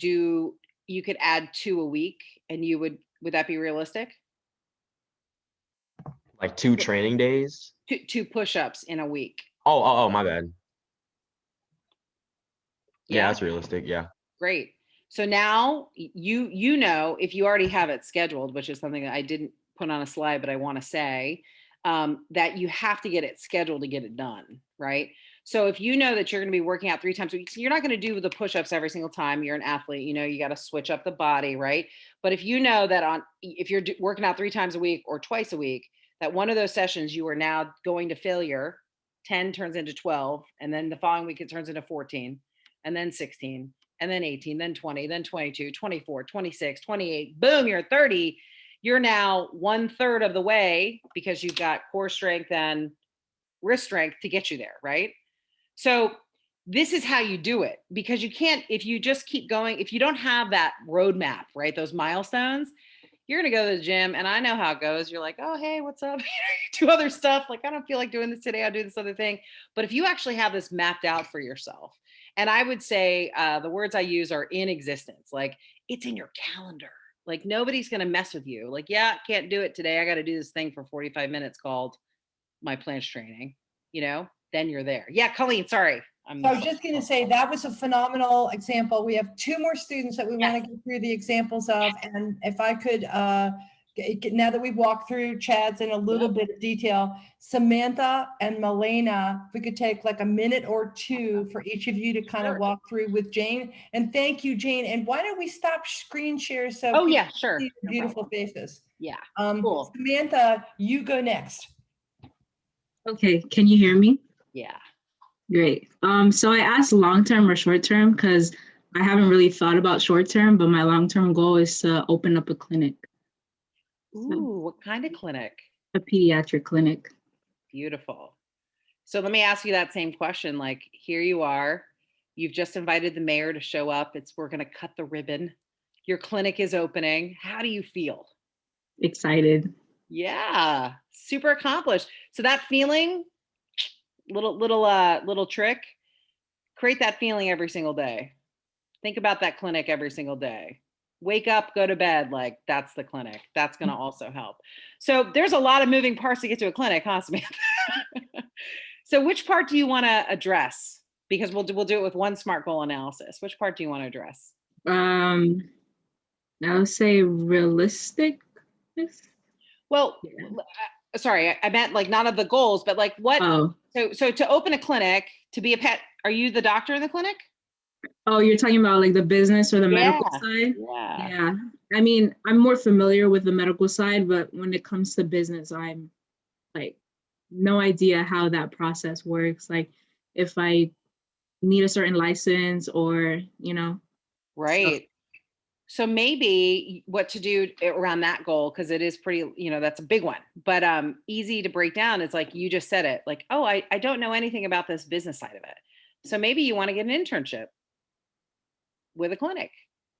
add 2 a week and would that be realistic? Like 2 training days? 2 push-ups in a week. Oh, my bad. Yeah, that's realistic. Yeah. Great. So now you know, if you already have it scheduled, which is something that I didn't put on a slide, but I want to say that you have to get it scheduled to get it done, right? So if you know that you're going to be working out 3 times a week, so you're not going to do the push-ups every single time. You're an athlete, you know, you got to switch up the body, right? But if you know that if you're working out 3 times a week or twice a week, that one of those sessions you are now going to failure, 10 turns into 12, and then the following week it turns into 14, and then 16, and then 18, then 20, then 22, 24, 26, 28, boom, you're 30. You're now 1/3 of the way because you've got core strength and wrist strength to get you there, right? So this is how you do it, because you can't, if you just keep going, if you don't have that roadmap, right, those milestones, you're going to go to the gym, and I know how it goes. You're like, oh, hey, what's up? You do other stuff. Like, I don't feel like doing this today. I'll do this other thing. But if you actually have this mapped out for yourself, and I would say the words I use are in existence, like it's in your calendar. Like nobody's going to mess with you. Like, yeah, can't do it today. I got to do this thing for 45 minutes called my planche training, you know, then you're there. Yeah, Colleen, sorry. So I was just going to say that was a phenomenal example. We have 2 more students that we want to go through the examples of. And if I could now that we've walked through Chad's in a little bit of detail, Samantha and Milena, if we could take like a minute or two for each of you to kind of walk through with Jane. And thank you, Jane. And why don't we stop screen share so Oh people yeah, can sure. see your beautiful faces. Yeah. Cool. Samantha, you go next. Okay, can you hear me? Yeah. Great. So I asked long-term or short-term because I haven't really thought about short-term, but my long-term goal is to open up a clinic. Ooh, what kind of clinic? A pediatric clinic. Beautiful. So let me ask you that same question. Like, here you are, you've just invited the mayor to show up. We're going to cut the ribbon. Your clinic is opening. How do you feel? Excited. Yeah, super accomplished. So that feeling, little trick, create that feeling every single day. Think about that clinic every single day. Wake up, go to bed, like that's the clinic. That's going to also help. So there's a lot of moving parts to get to a clinic, huh, Samantha? So which part do you want to address? Because we'll do it with one SMART goal analysis. Which part do you want to address? I would say realistic. Well, sorry, I meant like not of the goals, but like what? Oh. So to open a clinic, to be a pet, are you the doctor in the clinic? Oh, you're talking about like the business or the medical side? Yeah. I mean, I'm more familiar with the medical side, but when it comes to business, I'm like, no idea how that process works. Like if I need a certain license or, you know. Right. So maybe what to do around that goal, because it is pretty, that's a big one, but easy to break down is like you just said it, like, oh, I don't know anything about this business side of it. So maybe you want to get an internship with a clinic.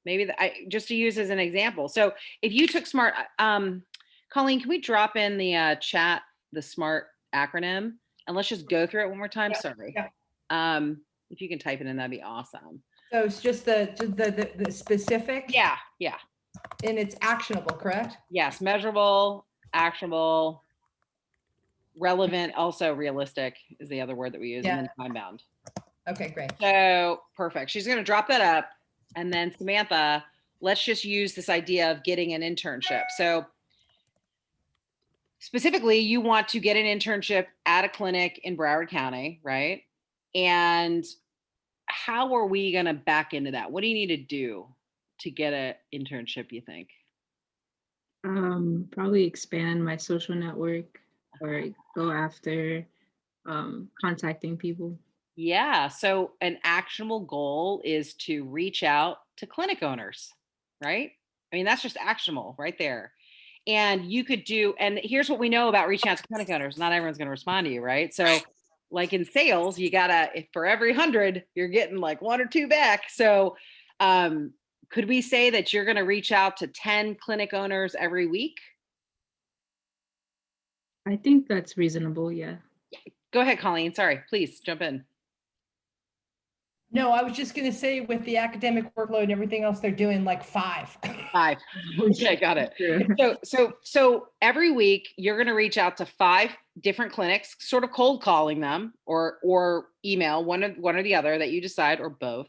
Maybe just to use as an example. So if you took SMART, Colleen, can we drop in the chat, the SMART acronym, and let's just go through it one more time? Sorry. Yeah. If you can type it in, that'd be awesome. So it's just the specific. Yeah. Yeah. And it's actionable, correct? Yes. Measurable, actionable, relevant, also realistic is the other word that we use, and then time bound. Okay, great. So perfect. She's going to drop that up. And then Samantha, let's just use this idea of getting an internship. So specifically, you want to get an internship at a clinic in Broward County, right? And how are we going to back into that? What do you need to do to get an internship, you think? Probably expand my social network or go after contacting people. Yeah. So an actionable goal is to reach out to clinic owners, right? I mean, that's just actionable right there. And you could do, and here's what we know about reaching out to clinic owners. Not everyone's going to respond to you, right? So like in sales, you gotta, if for every 100, you're getting like 1 or 2 back. So could we say that you're going to reach out to 10 clinic owners every week? I think that's reasonable. Yeah. Go ahead, Colleen. Sorry, please jump in. No, I was just going to say with the academic workload and everything else they're doing, like 5. 5. Okay, got it. So every week you're going to reach out to 5 different clinics, sort of cold calling them, or email one or the other that you decide, or both.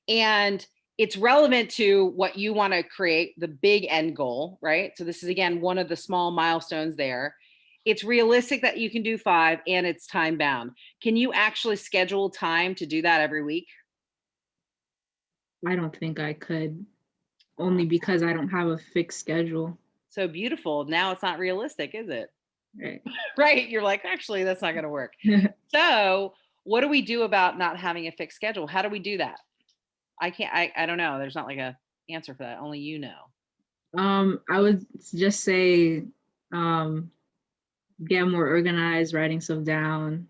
And it's relevant to what you want to create, the big end goal, right? So this is again one of the small milestones there. It's realistic that you can do 5, and it's time bound. Can you actually schedule time to do that every week? I don't think I could, only because I don't have a fixed schedule. So beautiful. Now it's not realistic, is it? Right. Right. You're like, actually, that's not going to work. So what do we do about not having a fixed schedule? How do we do that? I don't know. There's not like a answer for that. Only you know. I would just say, get more organized, writing stuff down,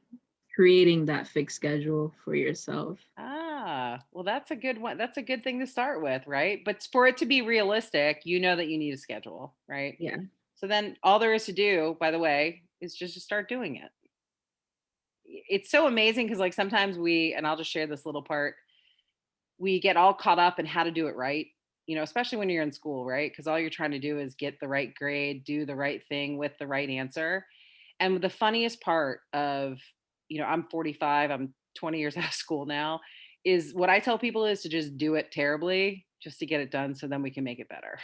creating that fixed schedule for yourself. Well, that's a good one. That's a good thing to start with, right? But for it to be realistic, you know that you need a schedule, right? Yeah. So then all there is to do, by the way, is just to start doing it. It's so amazing because like sometimes and I'll just share this little part, we get all caught up in how to do it right, especially when you're in school, right? Because all you're trying to do is get the right grade, do the right thing with the right answer. And the funniest part of, I'm 45, I'm 20 years out of school now, is what I tell people is to just do it terribly just to get it done so then we can make it better.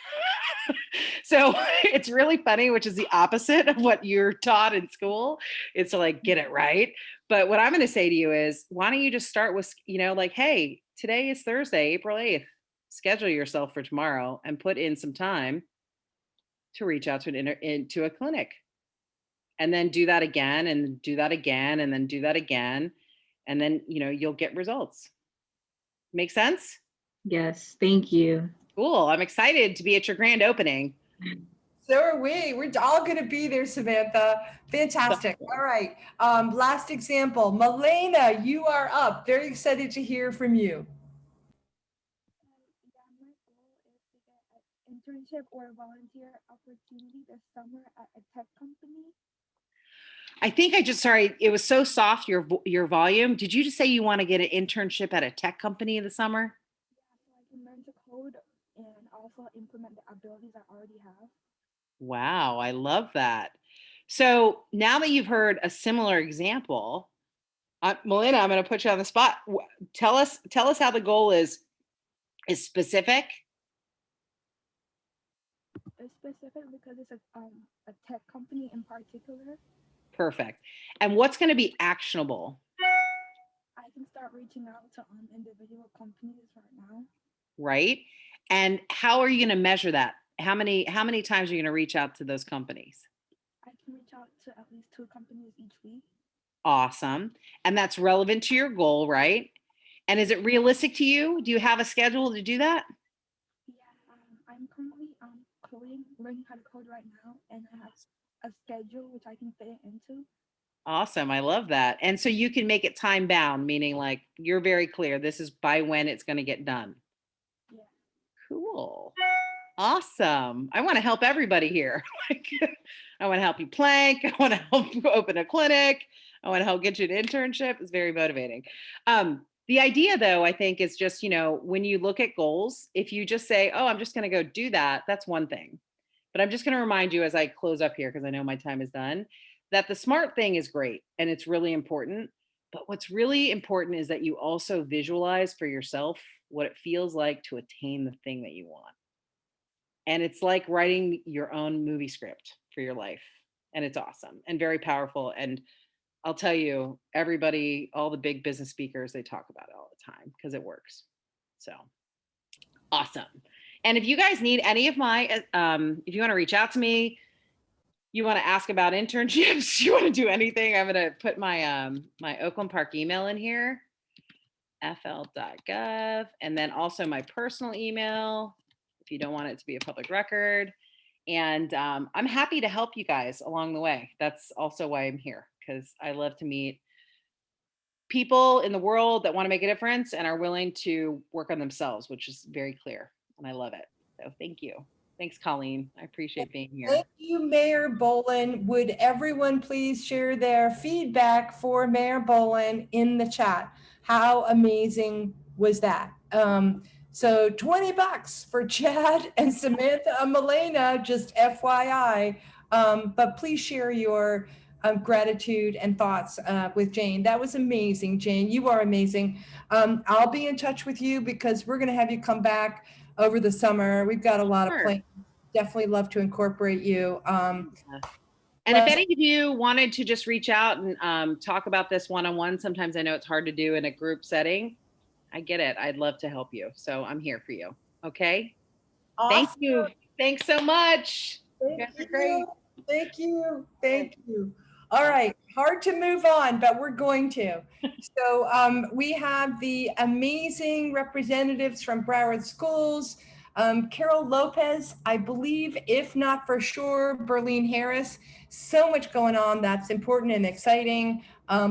So it's really funny, which is the opposite of what you're taught in school. It's to like get it right. But what I'm going to say to you is, why don't you just start with, like, hey, today is Thursday, April 8th. Schedule yourself for tomorrow and put in some time to reach out to into a clinic. And then do that again and do that again and then do that again. And then, you'll get results. Make sense? Yes, thank you. Cool. I'm excited to be at your grand opening. So are we. We're all going to be there, Samantha. Fantastic. All right. Last example. Milena, you are up. Very excited to hear from you. Internship or volunteer opportunity this summer at a tech company. I think sorry, it was so soft, your volume. Did you just say you want to get an internship at a tech company in the summer? Yeah, so I can learn to code and also implement the abilities I already have. Wow, I love that. So now that you've heard a similar example, Melina, I'm going to put you on the spot. Tell us how the goal is specific. It's specific because it's a tech company in particular. Perfect. And what's going to be actionable? I can start reaching out to individual companies right now. Right. And how are you going to measure that? How many times are you going to reach out to those companies? I can reach out to at least 2 companies each week. Awesome. And that's relevant to your goal, right? And is it realistic to you? Do you have a schedule to do that? Yeah, I'm currently learning how to code right now, and I have a schedule which I can fit it into. Awesome. I love that. And so you can make it time bound, meaning like you're very clear. This is by when it's going to get done. Yeah. Cool. Awesome. I want to help everybody here. I want to help you plank. I want to help you open a clinic. I want to help get you an internship. It's very motivating. The idea, though, I think is just, when you look at goals, if you just say, oh, I'm just going to go do that, that's one thing. But I'm just going to remind you as I close up here, because I know my time is done, that the SMART thing is great and it's really important. But what's really important is that you also visualize for yourself what it feels like to attain the thing that you want. And it's like writing your own movie script for your life. And it's awesome and very powerful. And I'll tell you, everybody, all the big business speakers, they talk about it all the time because it works. So awesome. And if you guys need any of my, if you want to reach out to me, you want to ask about internships, you want to do anything, I'm going to put my my Oakland Park email in here, fl.gov, and then also my personal email if you don't want it to be a public record. And I'm happy to help you guys along the way. That's also why I'm here, because I love to meet people in the world that want to make a difference and are willing to work on themselves, which is very clear. And I love it. So thank you. Thanks, Colleen. I appreciate being here. Thank you, Mayor Bolin. Would everyone please share their feedback for Mayor Bolin in the chat? How amazing was that? So $20 for Chad and Samantha and Milena, just FYI. But please share your gratitude and thoughts with Jane. That was amazing, Jane. You are amazing. I'll be in touch with you because we're going to have you come back over the summer. We've got a lot of plans. Definitely love to incorporate you. And if any of you wanted to just reach out and talk about this one-on-one, sometimes I know it's hard to do in a group setting. I get it. I'd love to help you. So I'm here for you. Okay. Awesome. Thank you. Thanks so much. Thank you guys are great. Thank you. Thank you. All right. Hard to move on, but we're going to. So we have the amazing representatives from Broward Schools. Carol Lopez, I believe, if not for sure, Berlin Harris. So much going on that's important and exciting.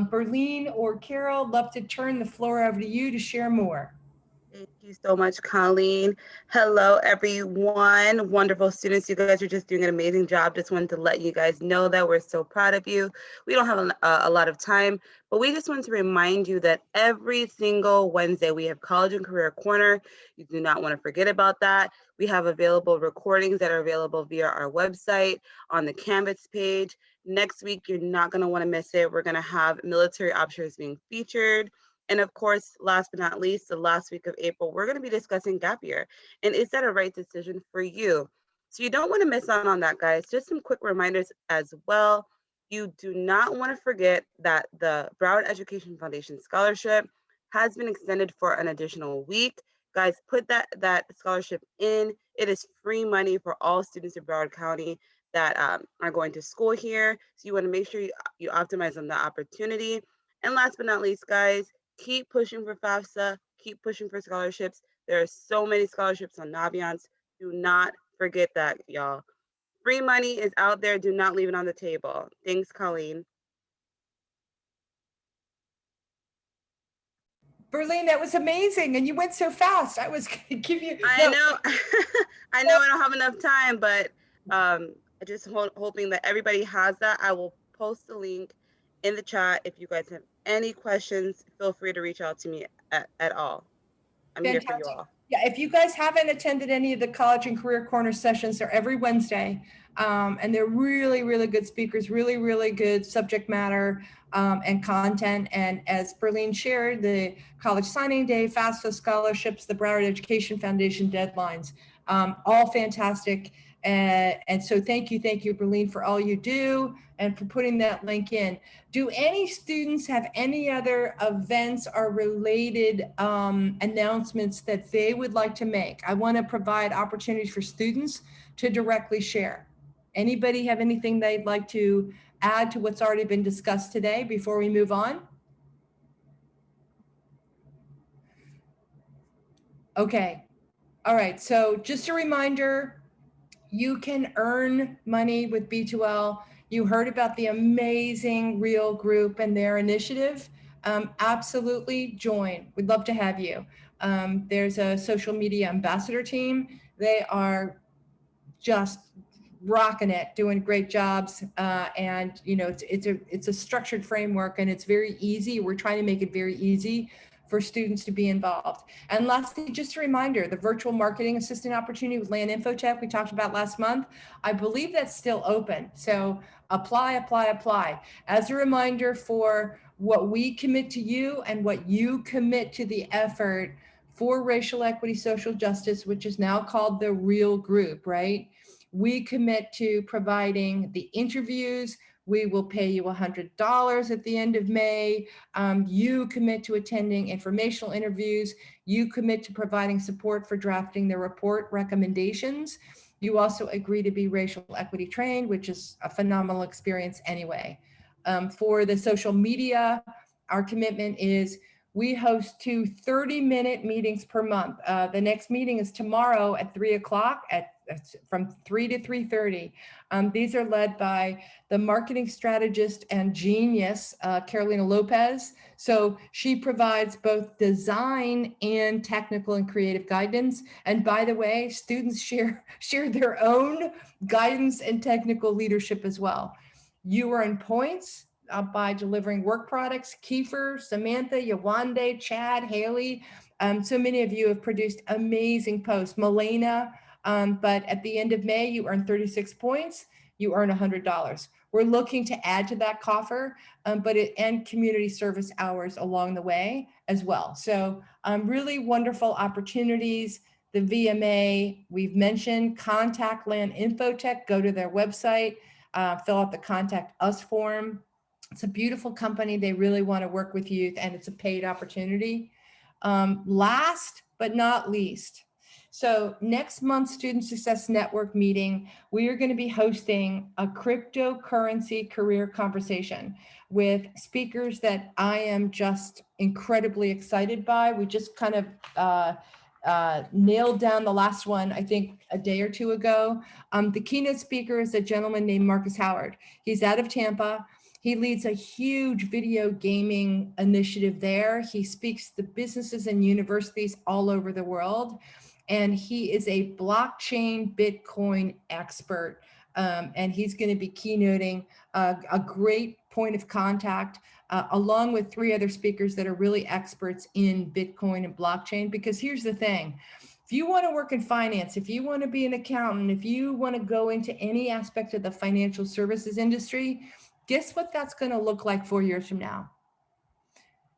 Berlin or Carol, love to turn the floor over to you to share more. Thank you so much, Colleen. Hello, everyone. Wonderful students. You guys are just doing an amazing job. Just wanted to let you guys know that we're so proud of you. We don't have a lot of time, but we just want to remind you that every single Wednesday we have College and Career Corner. You do not want to forget about that. We have available recordings that are available via our website on the Canvas page. Next week, you're not going to want to miss it. We're going to have military officers being featured. And of course, last but not least, the last week of April, we're going to be discussing gap year. And is that a right decision for you? So you don't want to miss out on that, guys. Just some quick reminders as well. You do not want to forget that the Broward Education Foundation Scholarship has been extended for an additional week. Guys, put that scholarship in. It is free money for all students in Broward County that are going to school here. So you want to make sure you optimize on the opportunity. And last but not least, guys, keep pushing for FAFSA, keep pushing for scholarships. There are so many scholarships on Naviance. Do not forget that, y'all. Free money is out there. Do not leave it on the table. Thanks, Colleen. Berlin, that was amazing. And you went so fast. I was going to give you. I know. I know I don't have enough time, but I just hoping that everybody has that. I will post the link in the chat. If you guys have any questions, feel free to reach out to me at all. I'm here for you all. Yeah, if you guys haven't attended any of the College and Career Corner sessions, they're every Wednesday. And they're really, really good speakers, really, really good subject matter and content. And as Berlin shared, the College Signing Day, FAFSA scholarships, the Broward Education Foundation deadlines, all fantastic. And so thank you, Berlin, for all you do and for putting that link in. Do any students have any other events or related announcements that they would like to make? I want to provide opportunities for students to directly share. Anybody have anything they'd like to add to what's already been discussed today before we move on? Okay. All right. So just a reminder, you can earn money with B2L. You heard about the amazing Real Group and their initiative. Absolutely join. We'd love to have you. There's a social media ambassador team. They are just rocking it, doing great jobs. And you know, it's a structured framework and it's very easy. We're trying to make it very easy for students to be involved. And lastly, just a reminder, the virtual marketing assistant opportunity with Land Infotech we talked about last month, I believe that's still open. So apply. As a reminder for what we commit to you and what you commit to the effort for racial equity, social justice, which is now called the Real Group, right? We commit to providing the interviews. We will pay you $100 at the end of May. You commit to attending informational interviews. You commit to providing support for drafting the report recommendations. You also agree to be racial equity trained, which is a phenomenal experience anyway. For the social media, our commitment is we host 2 30-minute meetings per month. The next meeting is tomorrow at 3 o'clock from 3 to 3:30. These are led by the marketing strategist and genius, Carolina Lopez. So she provides both design and technical and creative guidance. And by the way, students share their own guidance and technical leadership as well. You earn points by delivering work products. Kiefer, Samantha, Yawande, Chad, Hailey. So many of you have produced amazing posts. Milena, but at the end of May, you earn 36 points. You earn $100. We're looking to add to that coffer, and community service hours along the way as well. So really wonderful opportunities. The VMA, we've mentioned, contact Land Infotech, go to their website, fill out the contact us form. It's a beautiful company. They really want to work with youth and it's a paid opportunity. Last but not least, so next month's Student Success Network meeting, we are going to be hosting a cryptocurrency career conversation with speakers that I am just incredibly excited by. We just kind of nailed down the last one, I think a day or two ago. The keynote speaker is a gentleman named Marcus Howard. He's out of Tampa. He leads a huge video gaming initiative there. He speaks to businesses and universities all over the world. And he is a blockchain Bitcoin expert. And he's going to be keynoting a great point of contact along with 3 other speakers that are really experts in Bitcoin and blockchain. Because here's the thing. If you want to work in finance, if you want to be an accountant, if you want to go into any aspect of the financial services industry, guess what that's going to look like 4 years from now?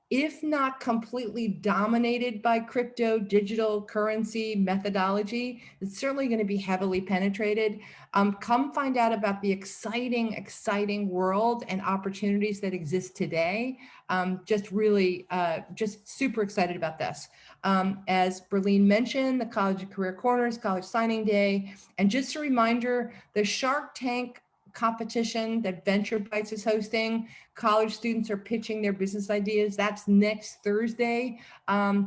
if not completely dominated by crypto digital currency methodology, it's certainly going to be heavily penetrated. Come find out about the exciting world and opportunities that exist today. Just really, just super excited about this. As Berlin mentioned, the College of Career Corners, College Signing Day, and just a reminder, the Shark Tank competition that Venture Bites is hosting. College students are pitching their business ideas. That's next Thursday.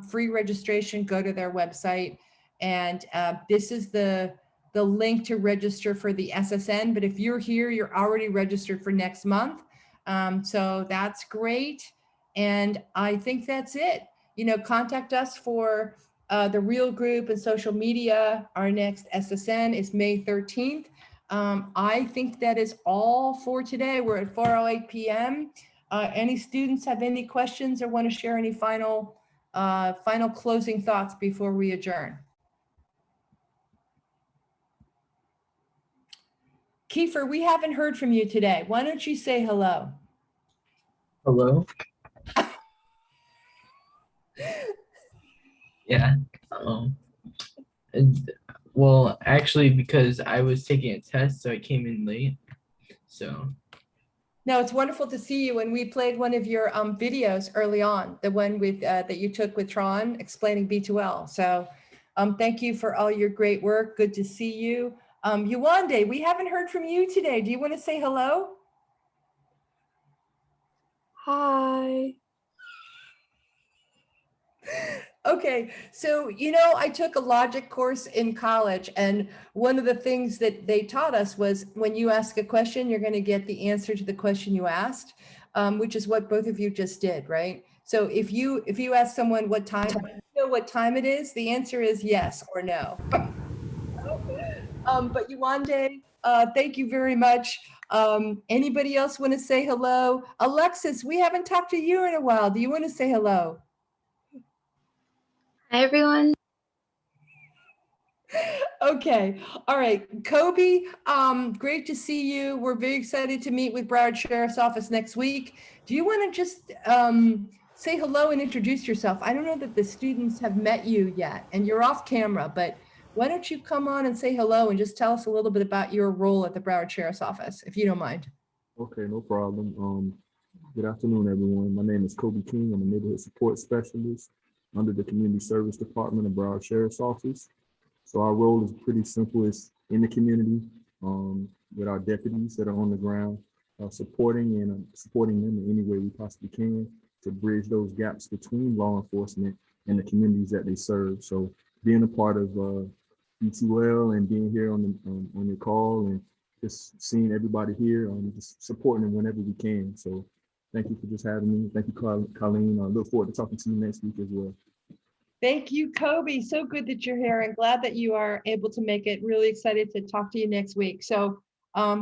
Free registration, go to their website. And this is the link to register for the SSN. But if you're here, you're already registered for next month. So that's great. And I think that's it. Contact us for the Real Group and social media. Our next SSN is May 13th. I think that is all for today. We're at 4:08 p.m. Any students have any questions or want to share any final closing thoughts before we adjourn? Kiefer, we haven't heard from you today. Why don't you say hello? Hello? Yeah. Well, actually, because I was taking a test, so I came in late. So. No, it's wonderful to see you. And we played one of your videos early on, the one with that you took with Tron explaining B2L. So thank you for all your great work. Good to see you. Yuwande, we haven't heard from you today. Do you want to say hello? Hi. Okay, so I took a logic course in college, and one of the things that they taught us was when you ask a question, you're going to get the answer to the question you asked, which is what both of you just did, right? So if you ask someone what time it is, the answer is yes or no. But Yuwande, thank you very much. Anybody else want to say hello? Alexis, we haven't talked to you in a while. Do you want to say hello? Hi, everyone. Okay. All right. Kobe, great to see you. We're very excited to meet with Broward Sheriff's Office next week. Do you want to just say hello and introduce yourself? I don't know that the students have met you yet, and you're off camera, but why don't you come on and say hello and just tell us a little bit about your role at the Broward Sheriff's Office, if you don't mind. Okay, no problem. Good afternoon, everyone. My name is Kobe King. I'm a neighborhood support specialist under the Community Service Department of Broward Sheriff's Office. So our role is pretty simple. It's in the community with our deputies that are on the ground, supporting them in any way we possibly can to bridge those gaps between law enforcement and the communities that they serve. So being a part of B2L and being here on your call and just seeing everybody here, just supporting them whenever we can. So thank you for just having me. Thank you, Colleen. I look forward to talking to you next week as well. Thank you, Kobe. So good that you're here and glad that you are able to make it. Really excited to talk to you next week. So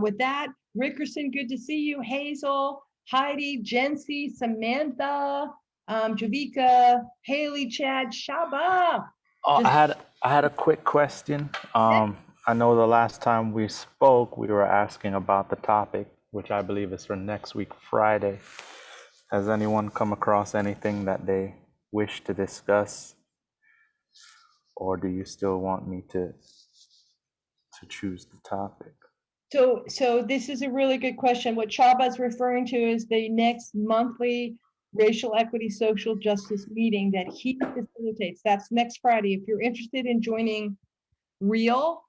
with that, Rickerson, good to see you. Hazel, Heidi, Jency, Samantha, Javika, Hailey, Chad, Shaba. I had a quick question. I know the last time we spoke, we were asking about the topic, which I believe is for next week, Friday. Has anyone come across anything that they wish to discuss? Or do you still want me to choose the topic? So this is a really good question. What Chaba is referring to is the next monthly racial equity social justice meeting that he facilitates. That's next Friday. If you're interested in joining Real,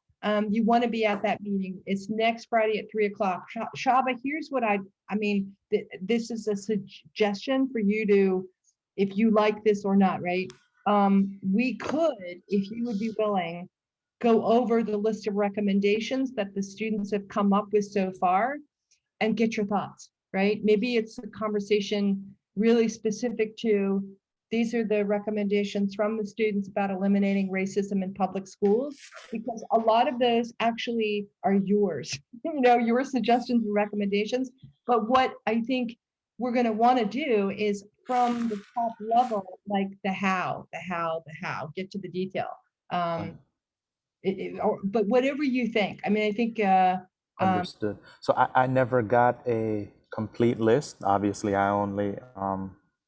you want to be at that meeting. It's next Friday at 3:00. Shaba, here's what this is a suggestion for you to, if you like this or not, right? We could, if you would be willing, go over the list of recommendations that the students have come up with so far and get your thoughts, right? Maybe it's a conversation really specific to, these are the recommendations from the students about eliminating racism in public schools, because a lot of those actually are yours, your suggestions and recommendations. But what I think we're going to want to do is from the top level, like the how, get to the detail. But whatever you think. I mean, I think Understood. So I never got a complete list. Obviously, I only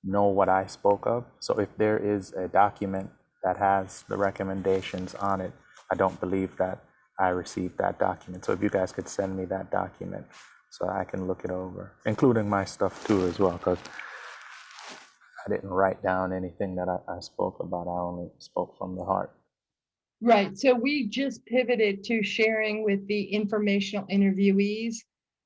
know what I spoke of. So if there is a document that has the recommendations on it, I don't believe that I received that document. So if you guys could send me that document so I can look it over, including my stuff too as well, because I didn't write down anything that I spoke about. I only spoke from the heart. Right. So we just pivoted to sharing with the informational interviewees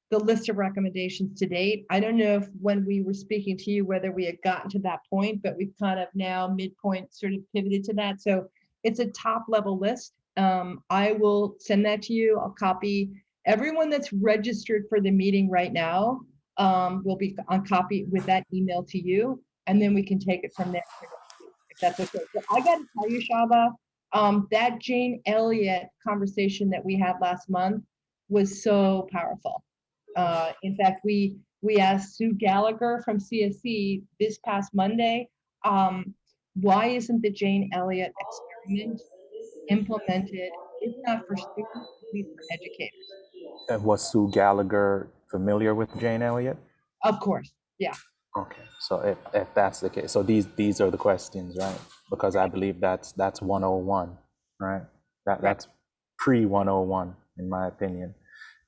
the list of recommendations to date. I don't know if when we were speaking to you, whether we had gotten to that point, but we've kind of now midpoint sort of pivoted to that. So it's a top level list. I will send that to you. I'll copy everyone that's registered for the meeting right now will be on copy with that email to you. And then we can take it from there if that's okay. So I got to tell you, Shaba, that Jane Elliott conversation that we had last month was so powerful. In fact, we asked Sue Gallagher from CSC this past Monday, why isn't the Jane Elliott experiment implemented, if not for students, at least for educators? Was Sue Gallagher familiar with Jane Elliott? Of course, yeah. Okay, so if that's the case, so these are the questions, right? Because I believe that's 101, right? That's pre 101 in my opinion.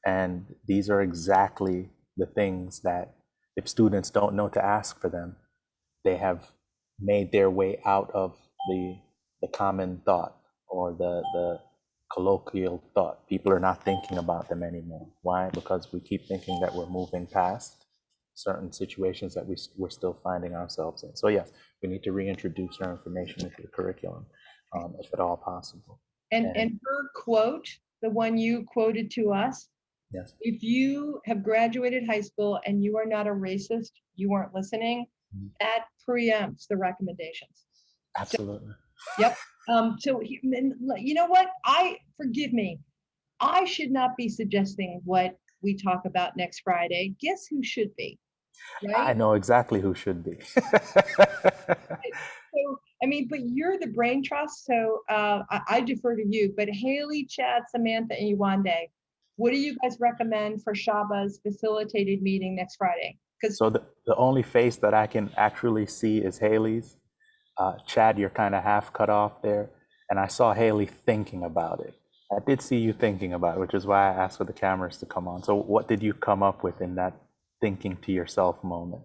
And these are exactly the things that if students don't know to ask for them, they have made their way out of the common thought or the colloquial thought. People are not thinking about them anymore. Why? Because we keep thinking that we're moving past certain situations that we're still finding ourselves in. So yes, we need to reintroduce our information into the curriculum, if at all possible. And her quote, the one you quoted to us, yes. If you have graduated high school and you are not a racist, you weren't listening, that preempts the recommendations. Absolutely. So, yep. So you know what? Forgive me. I should not be suggesting what we talk about next Friday. Guess who should be? Right? I know exactly who should be. So, I mean, but you're the brain trust, so I defer to you. But Hailey, Chad, Samantha, and Yewande, what do you guys recommend for Shaba's facilitated meeting next Friday? So the only face that I can actually see is Hailey's. Chad, you're kind of half cut off there. And I saw Hailey thinking about it. I did see you thinking about it, which is why I asked for the cameras to come on. So what did you come up with in that thinking to yourself moment?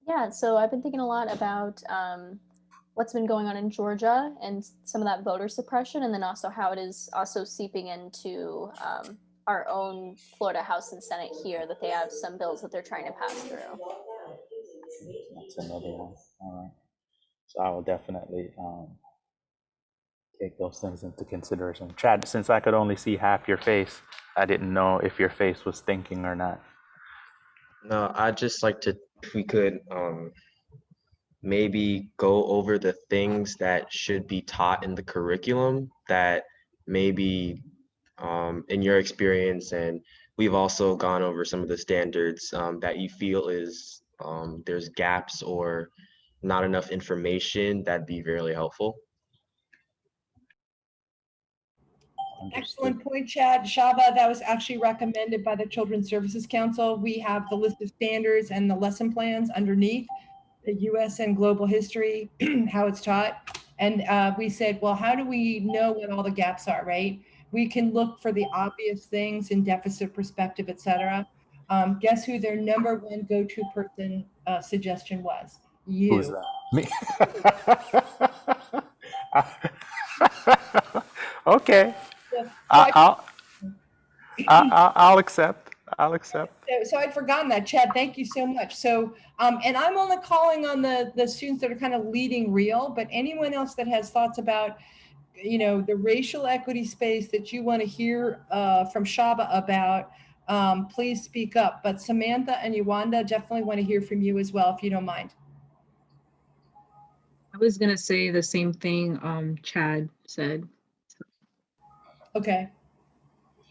Yeah, so I've been thinking a lot about what's been going on in Georgia and some of that voter suppression, and then also how it is also seeping into our own Florida House and Senate here, that they have some bills that they're trying to pass through. That's another one. All right. So I will definitely take those things into consideration. Chad, since I could only see half your face, I didn't know if your face was thinking or not. No, I'd just like to, if we could maybe go over the things that should be taught in the curriculum that maybe in your experience, and we've also gone over some of the standards that you feel is there's gaps or not enough information, that'd be really helpful. Excellent point, Chad. Shaba, that was actually recommended by the Children's Services Council. We have the list of standards and the lesson plans underneath the US and global history, how it's taught. And we said, well, how do we know what all the gaps are, right? We can look for the obvious things in deficit perspective, et cetera. Guess who their number one go-to person suggestion was? You. Who's that? Me. Okay. I'll accept. I'll accept. So I'd forgotten that, Chad. Thank you so much. So, and I'm only calling on the students that are kind of leading real, but anyone else that has thoughts about, the racial equity space that you want to hear from Shaba about, please speak up. But Samantha and Yewande, definitely want to hear from you as well, if you don't mind. I was gonna say the same thing Chad said. Okay.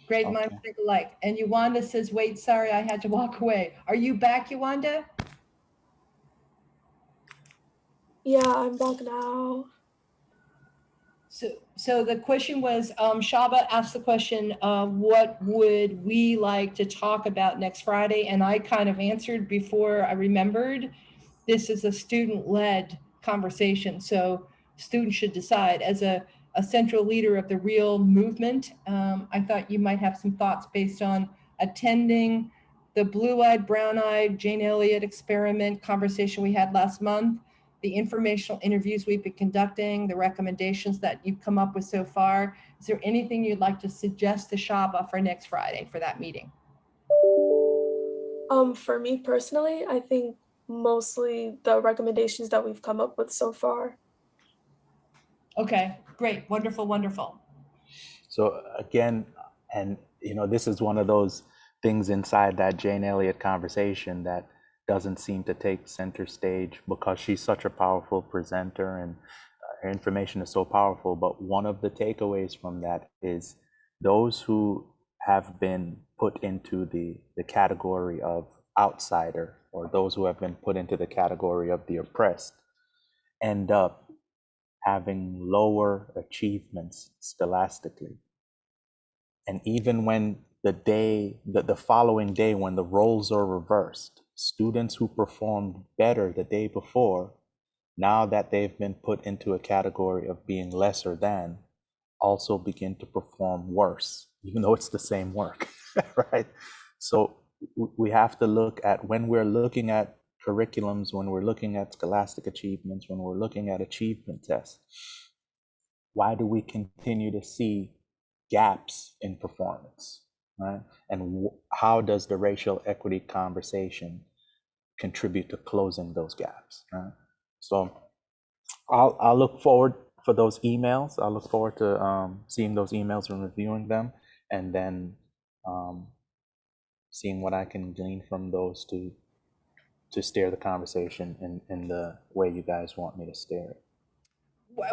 Great minds think alike. And Yewande says, wait, sorry, I had to walk away. Are you back, Yewande? Yeah, I'm back now. So the question was, Shaba asked the question, what would we like to talk about next Friday? And I kind of answered before I remembered. this is a student-led conversation. So students should decide. As a central leader of the real movement, I thought you might have some thoughts based on attending the blue-eyed, brown-eyed Jane Elliott experiment conversation we had last month, the informational interviews we've been conducting, the recommendations that you've come up with so far. Is there anything you'd like to suggest to Shaba for next Friday for that meeting? For me personally, I think mostly the recommendations that we've come up with so far. Okay, great, wonderful, wonderful. So again, and you know, this is one of those things inside that Jane Elliott conversation that doesn't seem to take center stage because she's such a powerful presenter and her information is so powerful. But one of the takeaways from that is those who have been put into the category of outsider, or those who have been put into the category of the oppressed, end up having lower achievements scholastically. And even when the following day, when the roles are reversed, students who performed better the day before, now that they've been put into a category of being lesser than, also begin to perform worse, even though it's the same work, right? So we have to look at, when we're looking at curriculums, when we're looking at scholastic achievements, when we're looking at achievement tests, why do we continue to see gaps in performance, right? And how does the racial equity conversation contribute to closing those gaps, right? So I'll look forward for those emails. I'll look forward to seeing those emails and reviewing them, and then seeing what I can glean from those to steer the conversation in the way you guys want me to steer it.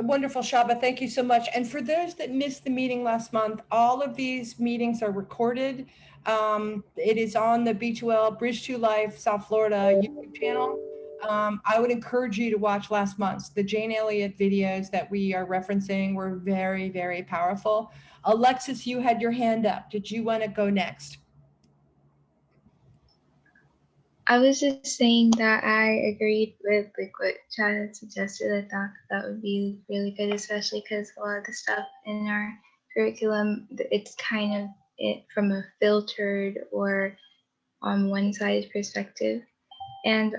Wonderful, Shaba. Thank you so much. And for those that missed the meeting last month, all of these meetings are recorded. It is on the B2L Bridge to Life South Florida YouTube channel. I would encourage you to watch last month's. The Jane Elliott videos that we are referencing were very, very powerful. Alexis, you had your hand up. Did you want to go next? I was just saying that I agreed with like what Chad had suggested. I thought that would be really good, especially because a lot of the stuff in our curriculum, it's kind of it from a filtered or on one-sided perspective. And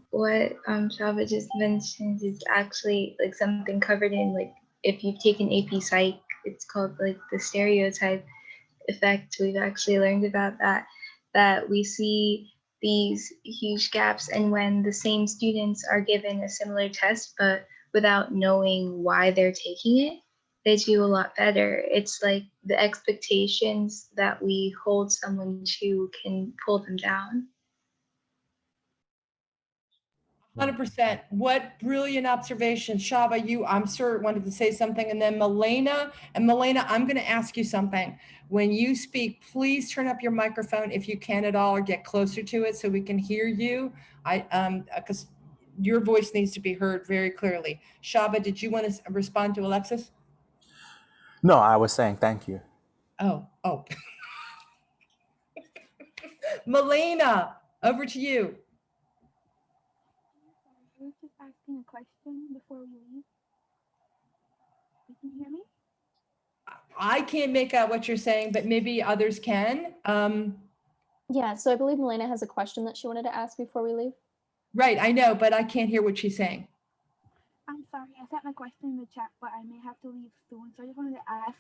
what Shava just mentioned is actually like something covered in, like, if you've taken AP Psych, it's called like the stereotype effect. We've actually learned about that we see these huge gaps, and when the same students are given a similar test but without knowing why they're taking it, they do a lot better. It's like the expectations that we hold someone to can pull them down. 100%. What brilliant observation. Shaba, you, I'm sure, wanted to say something. And then Milena. And Milena, I'm going to ask you something. When you speak, please turn up your microphone if you can at all, or get closer to it so we can hear you. Because your voice needs to be heard very clearly. Shaba, did you want to respond to Alexis? No, I was saying thank you. Oh. Milena, over to you. I was just asking a question before we leave. You can hear me? I can't make out what you're saying, but maybe others can. Yeah, so I believe Milena has a question that she wanted to ask before we leave. Right, I know, but I can't hear what she's saying. I'm sorry, I sent my question in the chat, but I may have to leave soon. So I just wanted to ask,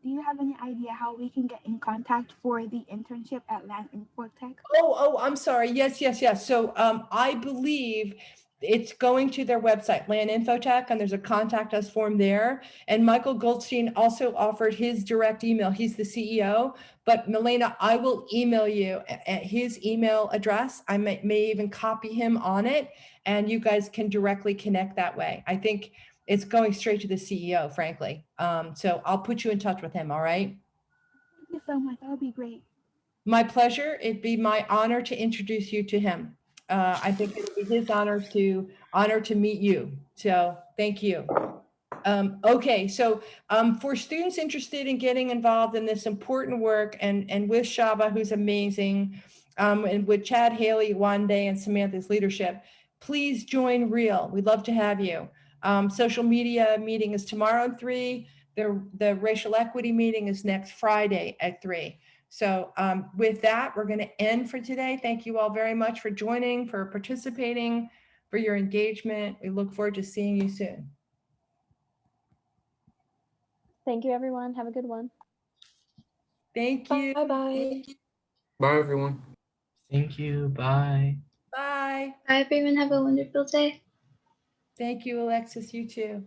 do you have any idea how we can get in contact for the internship at Land Infotech? Oh, I'm sorry. Yes. So I believe it's going to their website, Land Infotech, and there's a contact us form there. And Michael Goldstein also offered his direct email. He's the CEO. But Milena, I will email you at his email address. I may even copy him on it, and you guys can directly connect that way. I think it's going straight to the CEO, frankly. So I'll put you in touch with him. All right. Thank you so much. That would be great. My pleasure. It'd be my honor to introduce you to him. I think it'd be his honor to meet you. So thank you. Okay, so for students interested in getting involved in this important work, and with Shaba, who's amazing, and with Chad, Hailey, Wande, and Samantha's leadership, please join Real. We'd love to have you. Social media meeting is tomorrow at 3. The racial equity meeting is next Friday at 3. So with that, we're going to end for today. Thank you all very much for joining, for participating, for your engagement. We look forward to seeing you soon. Thank you, everyone. Have a good one. Thank you. Bye-bye. Bye, everyone. Thank you. Bye. Bye. Bye, everyone. Have a wonderful day. Thank you, Alexis. You too.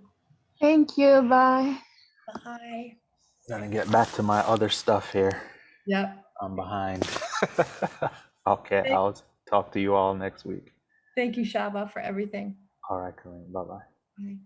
Thank you. Bye. Bye. Gonna get back to my other stuff here. Yep. I'm behind. Okay, I'll talk to you all next week. Thank you, Shaba, for everything. All right, Kareem. Bye-bye. Bye.